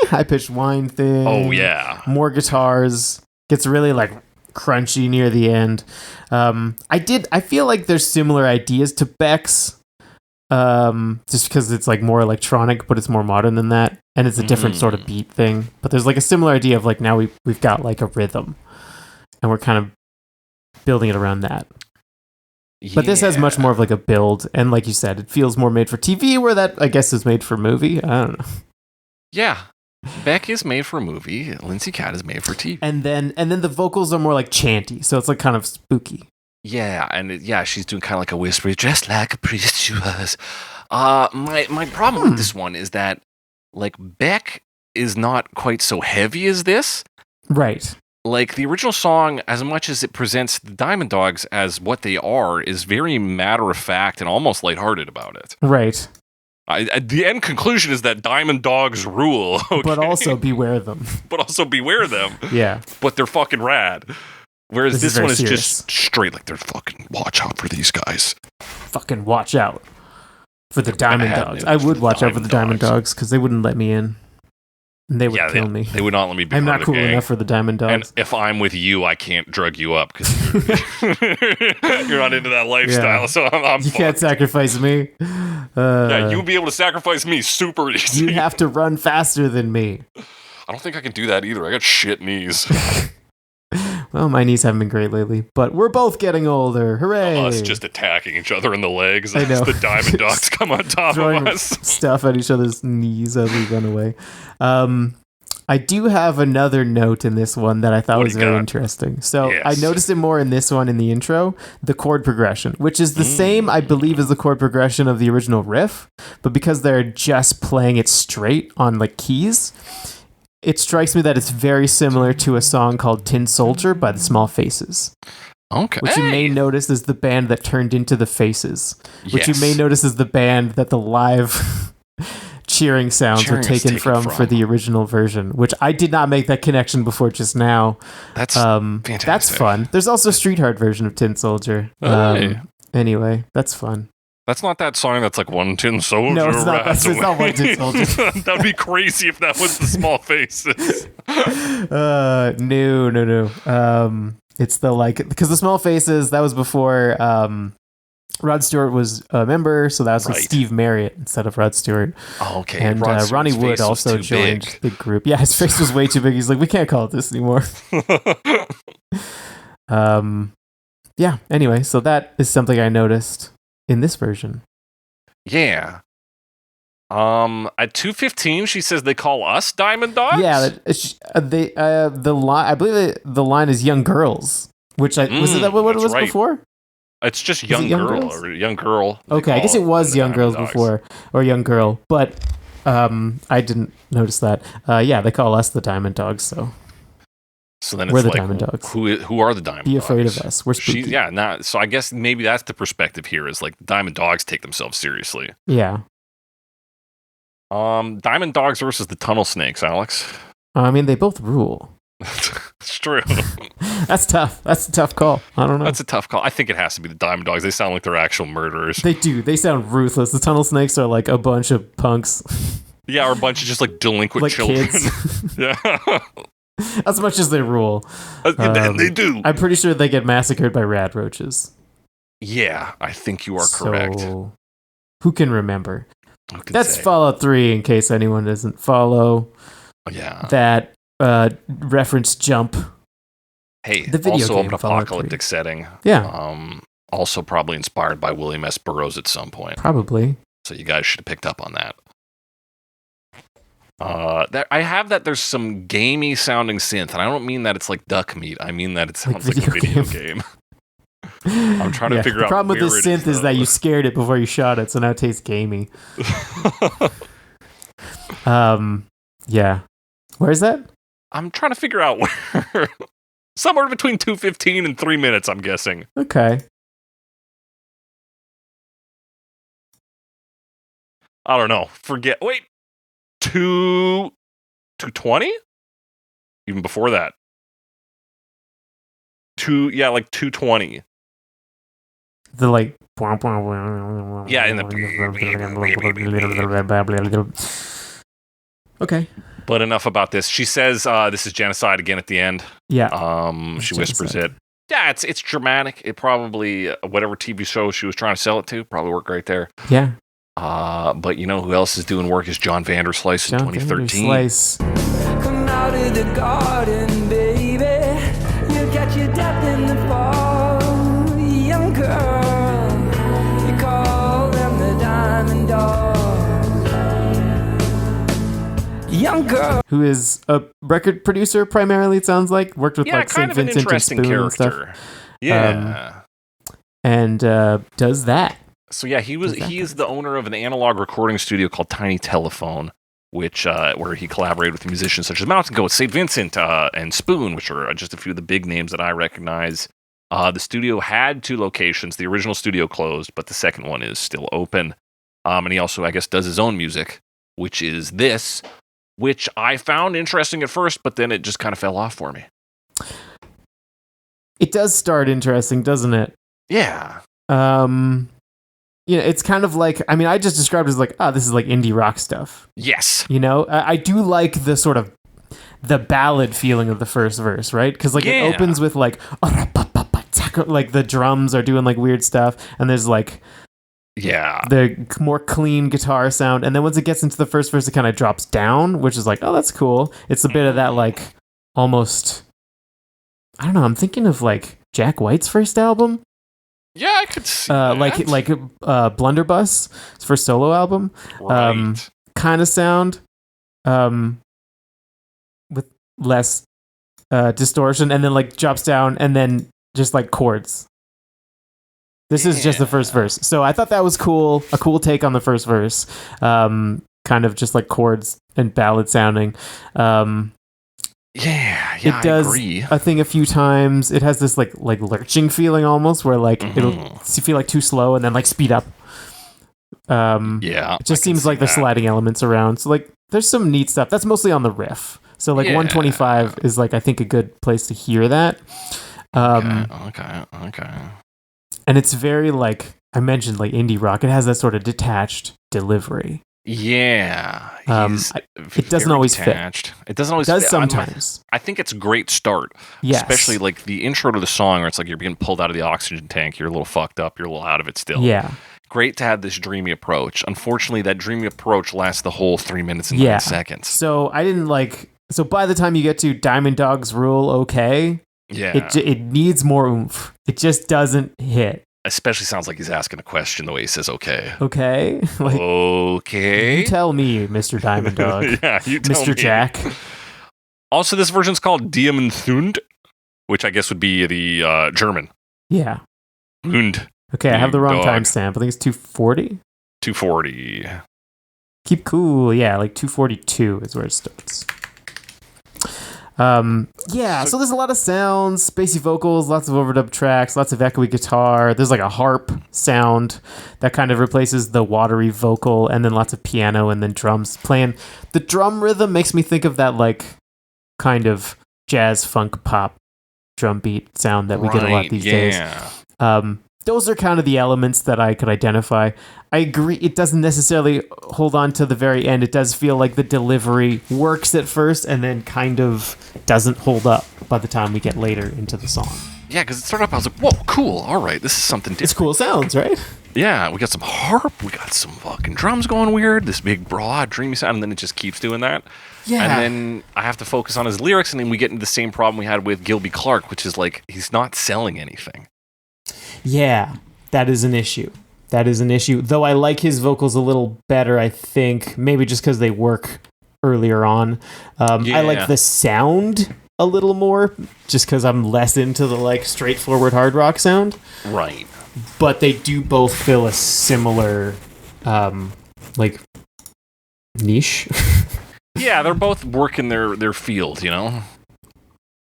high-pitched whine thing. Oh, yeah. More guitars. Gets really like crunchy near the end. I feel like there's similar ideas to Beck's, just because it's like more electronic, but it's more modern than that, and it's a different sort of beat thing. But there's like a similar idea of like now we've got like a rhythm, and we're kind of building it around that. But this has much more of like a build, and like you said, it feels more made for TV, where that I guess is made for movie. I don't know. Yeah. Beck is made for a movie. Lindsay Katt is made for TV. And then the vocals are more like chanty, so it's like kind of spooky. Yeah, and she's doing kind of like a whisper, just like a priest she was. My problem with this one is that like Beck is not quite so heavy as this. Right. Like the original song, as much as it presents the Diamond Dogs as what they are, is very matter of fact and almost lighthearted about it. Right. The end conclusion is that Diamond Dogs rule. Okay? But also beware them. Yeah. But they're fucking rad. Whereas this one is serious. just straight like they're fucking watch out for these guys. Fucking watch out for the Diamond Dogs. I would watch out for the Diamond Dogs because they wouldn't let me in. And they would kill me. They would not let me be I'm part not of cool the gang. enough for the Diamond Dogs. And if I'm with you, I can't drug you up because you're not into that lifestyle. Yeah. So I'm you can't sacrifice me. You would be able to sacrifice me super easy. You have to run faster than me. I don't think I can do that either. I got shit knees. Well, my knees haven't been great lately, but we're both getting older. Hooray! Us just attacking each other in the legs I as know. the Diamond Dogs come on top Throwing of us. stuff at each other's knees as we run away. I do have another note in this one that I thought was very interesting. So I noticed it more in this one in the intro, the chord progression, which is the same, I believe, as the chord progression of the original riff, but because they're just playing it straight on like keys, it strikes me that it's very similar to a song called Tin Soldier by the Small Faces. Okay. Which you may notice is the band that turned into the Faces. Which you may notice is the band that the live cheering sounds were taken from for the original version, which I did not make that connection before just now. That's fantastic. That's fun. There's also a Street Heart version of Tin Soldier. Anyway, that's fun. That's not that song that's like one tin soldier. No, it's not. It's not one tin soldier. That'd be crazy if that was the Small Faces. No. It's the like, because the Small Faces, that was before Rod Stewart was a member, so that was with Steve Marriott instead of Rod Stewart. Oh, okay. And Ronnie Wood also joined the group. Yeah, his face was way too big. He's like, we can't call it this anymore. Yeah, anyway, so that is something I noticed in this version. Yeah. At 2:15, she says they call us Diamond Dogs. Yeah, the line. I believe the line is "young girls," which was it that what it was before? It's just young girl or young girl. Okay, I guess it was young girls before or young girl, but I didn't notice that. Yeah, they call us the Diamond Dogs, so then we're it's the like, Diamond Dogs. Who are the Diamond Dogs? Be afraid of us. We're spooky. So I guess maybe that's the perspective here is like the Diamond Dogs take themselves seriously. Yeah. Diamond Dogs versus the Tunnel Snakes, Alex. I mean, they both rule. It's true. That's tough. That's a tough call. I don't know. That's a tough call. I think it has to be the Diamond Dogs. They sound like they're actual murderers. They do. They sound ruthless. The Tunnel Snakes are like a bunch of punks. Yeah, or a bunch of just like delinquent like children. Kids. Yeah. As much as they rule. They do. I'm pretty sure they get massacred by rad roaches. Yeah, I think you are correct. Who can remember? That's Fallout 3 in case anyone doesn't follow. Yeah. That reference jump. Hey, the video also game, an apocalyptic setting. Yeah. Also probably inspired by William S. Burroughs at some point. Probably. So you guys should have picked up on that. I have that there's some gamey sounding synth, and I don't mean that it's like duck meat. I mean that it sounds like a video game. I'm trying to figure out. The problem with this synth is that you scared it before you shot it, so now it tastes gamey. Yeah. Where's that? I'm trying to figure out where. Somewhere between 2:15 and 3 minutes, I'm guessing. Okay. I don't know. Wait. 2:20? Even before that. Like 2:20. The like. Yeah, in the. Okay. But enough about this. She says this is genocide again at the end. Yeah. She whispers it. Yeah, it's dramatic. It probably, whatever TV show she was trying to sell it to, probably worked right there. Yeah. But you know who else is doing work is John Vanderslice in 2013. Vanderslice. Come out of the garden, baby. You got your death in the fall, young girl. You call them the Diamond Dogs, young girl. Who is a record producer primarily? It sounds like worked with like kind St. of an Vincent and interesting Spoon and stuff. character. Yeah. And does that. So yeah, he is the owner of an analog recording studio called Tiny Telephone, which where he collaborated with musicians such as Mountain Goat, St. Vincent, and Spoon, which are just a few of the big names that I recognize. The studio had 2 locations. The original studio closed, but the second one is still open. And he also, I guess, does his own music, which is this, which I found interesting at first, but then it just kind of fell off for me. It does start interesting, doesn't it? Yeah. You know, it's kind of like, I mean, I just described it as like, this is like indie rock stuff. Yes. You know, I do like the sort of the ballad feeling of the first verse, right? Because like it opens with like the drums are doing like weird stuff, and there's like the more clean guitar sound, and then once it gets into the first verse, it kind of drops down, which is like, oh, that's cool. It's a bit of that like almost, I don't know. I'm thinking of like Jack White's first album. Yeah, I could see that. Like Blunderbuss, his first solo album. Right. Kind of sound. With less distortion, and then like drops down, and then just like chords. This is just the first verse. So I thought that was cool. A cool take on the first verse. Kind of just like chords and ballad sounding. Yeah, it does I agree. a thing a few times. It has this like lurching feeling almost, where like it'll feel like too slow and then like speed up. It just seems like there's sliding elements around. So like there's some neat stuff. That's mostly on the riff. So like 125 is like I think a good place to hear that. Okay. And it's very like I mentioned, like indie rock. It has that sort of detached delivery. Yeah, it doesn't always detached. fit. It doesn't always does fit. Sometimes. I think it's a great start. Yes. Especially like the intro to the song where it's like you're being pulled out of the oxygen tank. You're a little fucked up. You're a little out of it still. Yeah. Great to have this dreamy approach. Unfortunately, that dreamy approach lasts the whole 3 minutes and 9 seconds. So I didn't like. So by the time you get to Diamond Dogs Rule, okay. Yeah. It needs more oomph. It just doesn't hit. Especially sounds like he's asking a question the way he says okay. Okay. Like, okay. You tell me, Mr. Diamond Dog. Yeah, you tell Mr. me. Jack. Also, this version's called Diamantthund, which I guess would be the German. Yeah. Hund. Okay, I have the wrong dog. timestamp. I think it's 240. 240. Keep cool. Yeah, like 242 is where it starts. So there's a lot of sounds, spacey vocals, lots of overdub tracks, lots of echoey guitar. There's like a harp sound that kind of replaces the watery vocal, and then lots of piano and then drums playing. The drum rhythm makes me think of that like kind of jazz funk pop drum beat sound that we get a lot these days. Those are kind of the elements that I could identify. I agree. It doesn't necessarily hold on to the very end. It does feel like the delivery works at first and then kind of doesn't hold up by the time we get later into the song. Yeah, because it started off, I was like, whoa, cool. All right, this is something different. It's cool sounds, right? Yeah, we got some harp. We got some fucking drums going weird. This big, broad, dreamy sound. And then it just keeps doing that. Yeah. And then I have to focus on his lyrics. And then we get into the same problem we had with Gilby Clarke, which is like, he's not selling anything. Yeah, that is an issue. Though I like his vocals a little better, I think. Maybe just because they work earlier on. I like the sound a little more, just because I'm less into the like straightforward hard rock sound. Right. But they do both fill a similar, like, niche. Yeah, they're both working their field, you know?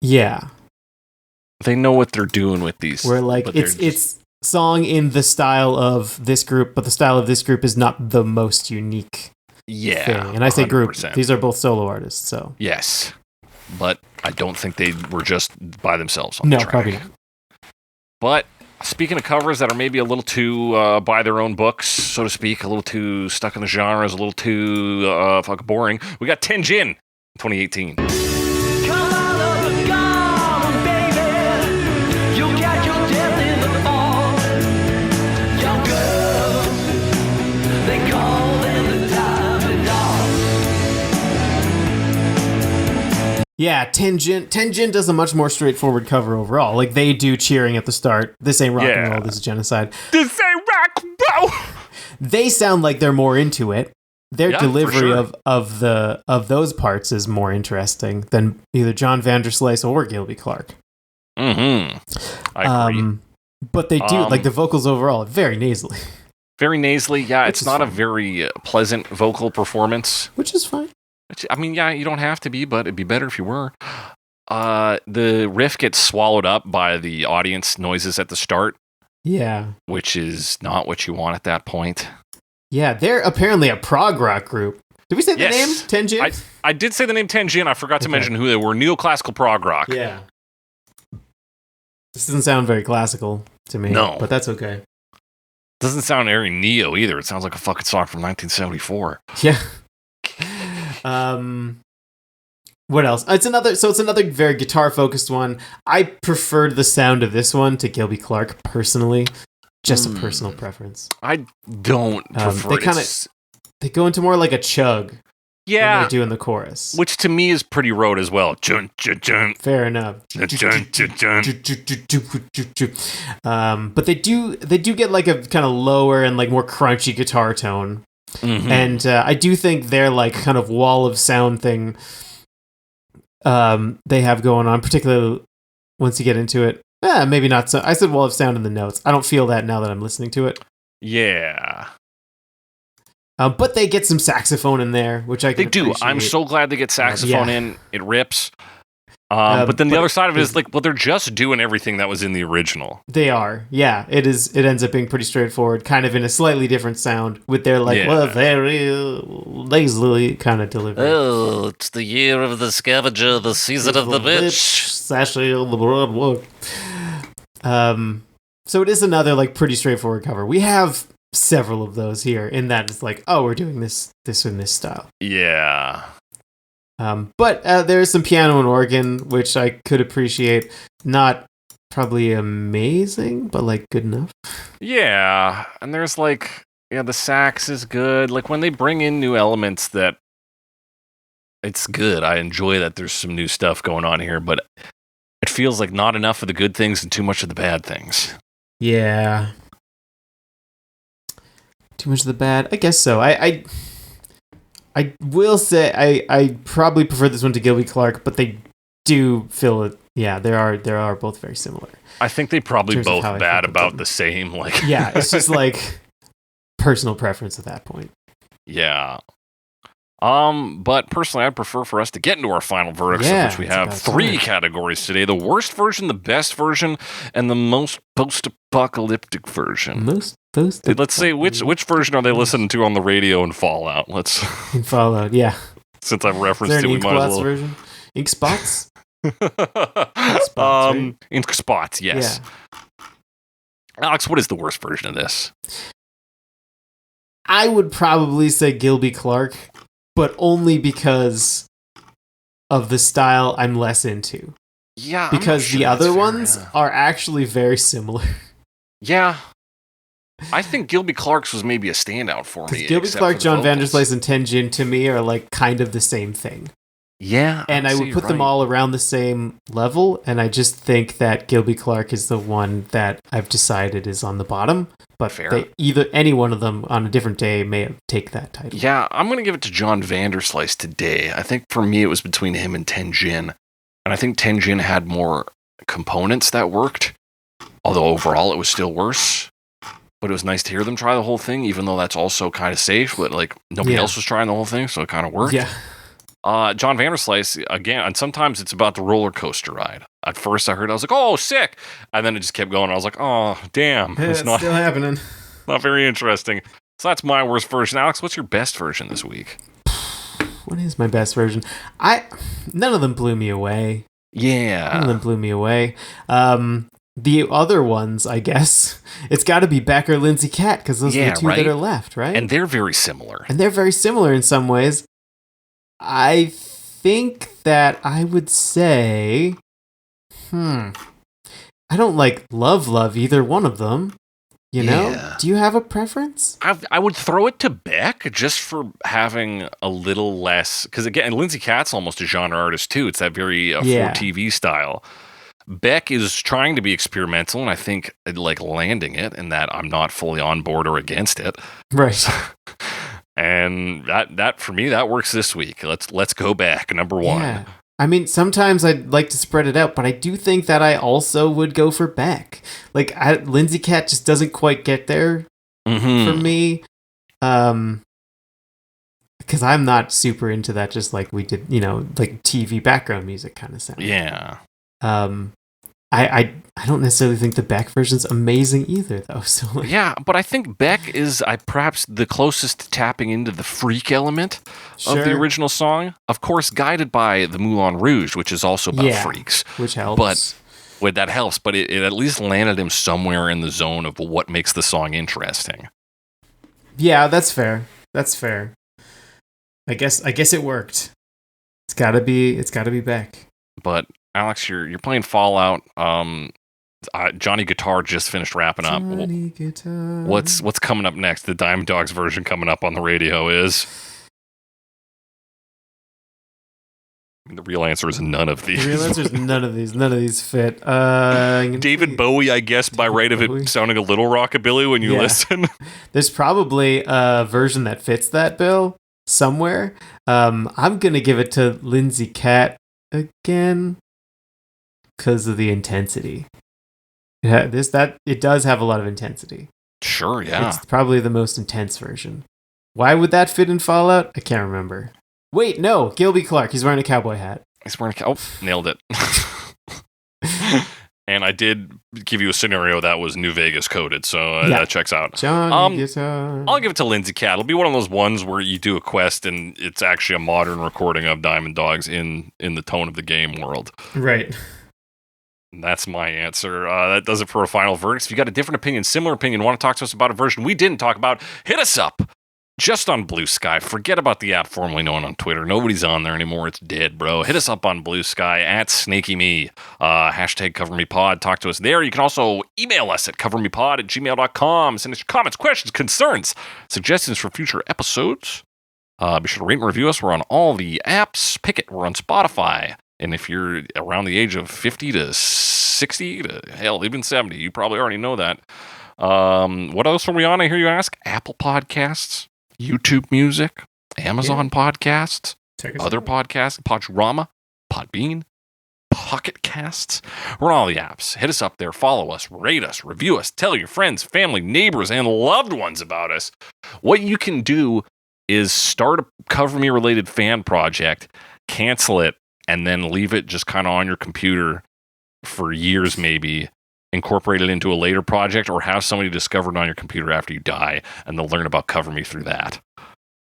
Yeah. They know what they're doing with these. Where like it's song in the style of this group, but the style of this group is not the most unique thing. And I say 100%. Group, these are both solo artists, so. Yes. But I don't think they were just by themselves on the track. Probably not. But Speaking of covers that are maybe a little too by their own books, so to speak, a little too stuck in the genres, a little too fucking boring, we got Jinn 2018. Yeah, Jinn does a much more straightforward cover overall. Like, they do cheering at the start. This ain't rock and roll, this is genocide. This ain't rock and roll! They sound like they're more into it. Their delivery sure. of those parts is more interesting than either John Vanderslice or Gilby Clarke. Mm-hmm. I agree. But they do, like, the vocals overall are very nasally. Very nasally, yeah. It's not a very pleasant vocal performance. Which is fine. I mean, yeah, you don't have to be, but it'd be better if you were. The riff gets swallowed up by the audience noises at the start. Yeah. Which is not what you want at that point. Yeah, they're apparently a prog rock group. Did we say the name? Jinn? I did say the name Jinn. I forgot to mention who they were. Neoclassical prog rock. Yeah. This doesn't sound very classical to me. No. But that's okay. Doesn't sound very neo either. It sounds like a fucking song from 1974. Yeah. What else? It's another very guitar focused one. I preferred the sound of this one to Gilby Clarke personally. Just a personal preference. I don't prefer they go into more like a chug. Yeah. When they're doing the chorus. Which to me is pretty rote as well. Fair enough. But they do get like a kind of lower and like more crunchy guitar tone. Mm-hmm. And I do think their like kind of wall of sound thing they have going on, particularly once you get into it. Maybe not so. I said wall of sound in the notes. I don't feel that now that I'm listening to it. Yeah. But they get some saxophone in there, which I can appreciate. I'm so glad they get saxophone in. It rips. But then the other side of it is like, well, they're just doing everything that was in the original. They are. Yeah, it is. It ends up being pretty straightforward, kind of in a slightly different sound with their like, very lazily kind of delivery. Oh, it's the year of the scavenger, the season of the bitch. Sashay on the broadwalk. So it is another like pretty straightforward cover. We have several of those here in that it's like, oh, we're doing this in this style. Yeah. But there's some piano and organ, which I could appreciate. Not probably amazing, but like good enough. Yeah, and there's like, the sax is good. Like when they bring in new elements, that it's good. I enjoy that there's some new stuff going on here, but it feels like not enough of the good things and too much of the bad things. Yeah. Too much of the bad? I guess so. I will say I probably prefer this one to Gilby Clarke, but they do feel it. Yeah, they are both very similar. I think they probably both bad about the same. Like, yeah, it's just like personal preference at that point. Yeah. But personally, I'd prefer for us to get into our final verdicts, of which we have 3 categories today: the worst version, the best version, and the most post-apocalyptic version. Let's say which version are they listening to on the radio in Fallout? In Fallout, yeah. Since I've referenced it, we might as well. Version? Ink spots. Ink spots, yes. Yeah. Alex, what is the worst version of this? I would probably say Gilby Clarke, but only because of the style I'm less into. Yeah, because the other ones are actually very similar. Yeah. I think Gilby Clarke's was maybe a standout for me. Gilby Clarke, John Vanderslice, and Jinn to me are like kind of the same thing. Yeah. And I would put them all around the same level, and I just think that Gilby Clarke is the one that I've decided is on the bottom. But any one of them on a different day may take that title. Yeah, I'm going to give it to John Vanderslice today. I think for me it was between him and Jinn. And I think Jinn had more components that worked, although overall it was still worse. But it was nice to hear them try the whole thing, even though that's also kind of safe. But like nobody else was trying the whole thing, so it kind of worked. Yeah. John Vanderslice, again, and sometimes it's about the roller coaster ride. At first I heard, I was like, oh, sick. And then it just kept going. I was like, oh, damn. It's not still happening. Not very interesting. So that's my worst version. Alex, what's your best version this week? What is my best version? None of them blew me away. Yeah. None of them blew me away. the other ones, I guess, it's got to be Beck or Lindsay Katt, because those are the two that are left, right? And they're very similar. In some ways. I think that I would say, I don't like love either one of them. You know? Do you have a preference? I would throw it to Beck just for having a little less, because again, Lindsay Katt's almost a genre artist too. It's that very for TV style. Beck is trying to be experimental, and I think like landing it, and that I'm not fully on board or against it. Right. And that for me, that works this week. Let's go back, number one. Yeah. I mean, sometimes I'd like to spread it out, but I do think that I also would go for Beck. Like, Lindsay Katt just doesn't quite get there for me. Because I'm not super into that, just like we did, like TV background music kind of sound. Yeah. I don't necessarily think the Beck version's amazing either, though. So yeah, but I think Beck is perhaps the closest to tapping into the freak element of the original song. Of course, guided by the Moulin Rouge, which is also about freaks. Which helps. But that helps, but it at least landed him somewhere in the zone of what makes the song interesting. Yeah, that's fair. I guess it worked. It's gotta be Beck. But Alex, you're playing Fallout. Johnny Guitar just finished wrapping up. Johnny Guitar. What's coming up next? The Diamond Dogs version coming up on the radio is. The real answer is none of these. The real answer is none of these. None of these fit. David Bowie, I guess, by right of it sounding a little rockabilly when you listen. There's probably a version that fits that bill somewhere. I'm gonna give it to Lindsay Katt again because of the intensity. It does have a lot of intensity. Sure, yeah. It's probably the most intense version. Why would that fit in Fallout? I can't remember. Wait, no, Gilby Clarke. He's wearing a cowboy hat. Nailed it. And I did give you a scenario that was New Vegas coded, so that checks out. Johnny Guitar. I'll give it to Lindsay Katt. It'll be one of those ones where you do a quest and it's actually a modern recording of Diamond Dogs in the tone of the game world. Right. That's my answer. That does it for a final verdict. If you got a different opinion, similar opinion, want to talk to us about a version we didn't talk about, hit us up. Just on Blue Sky. Forget about the app formerly known on Twitter. Nobody's on there anymore. It's dead, bro. Hit us up on Blue Sky at SnakeyMe. Hashtag CoverMePod. Talk to us there. You can also email us at covermepod@gmail.com. Send us your comments, questions, concerns, suggestions for future episodes. Be sure to rate and review us. We're on all the apps. Pick it. We're on Spotify. And if you're around the age of 50 to 60 to hell, even 70, you probably already know that. What else are we on? I hear you ask. Apple Podcasts. YouTube Music, Amazon Podcasts, other podcasts, Podurama, Podbean, Pocket Casts. We're on all the apps. Hit us up there. Follow us. Rate us. Review us. Tell your friends, family, neighbors, and loved ones about us. What you can do is start a Cover Me related fan project, cancel it, and then leave it just kind of on your computer for years maybe. Incorporate it into a later project or have somebody discover it on your computer after you die and they'll learn about Cover Me through that.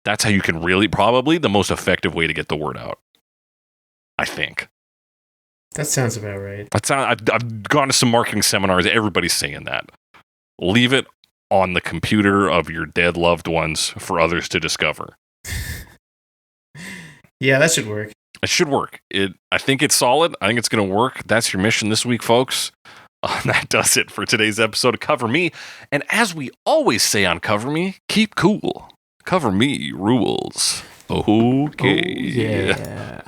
That's how you can probably the most effective way to get the word out. I think. That sounds about right. I've gone to some marketing seminars. Everybody's saying that. Leave it on the computer of your dead loved ones for others to discover. Yeah, that should work. It should work. I think it's solid. I think it's going to work. That's your mission this week, folks. That does it for today's episode of Cover Me. And as we always say on Cover Me, keep cool. Cover Me rules. Okay. Oh, yeah.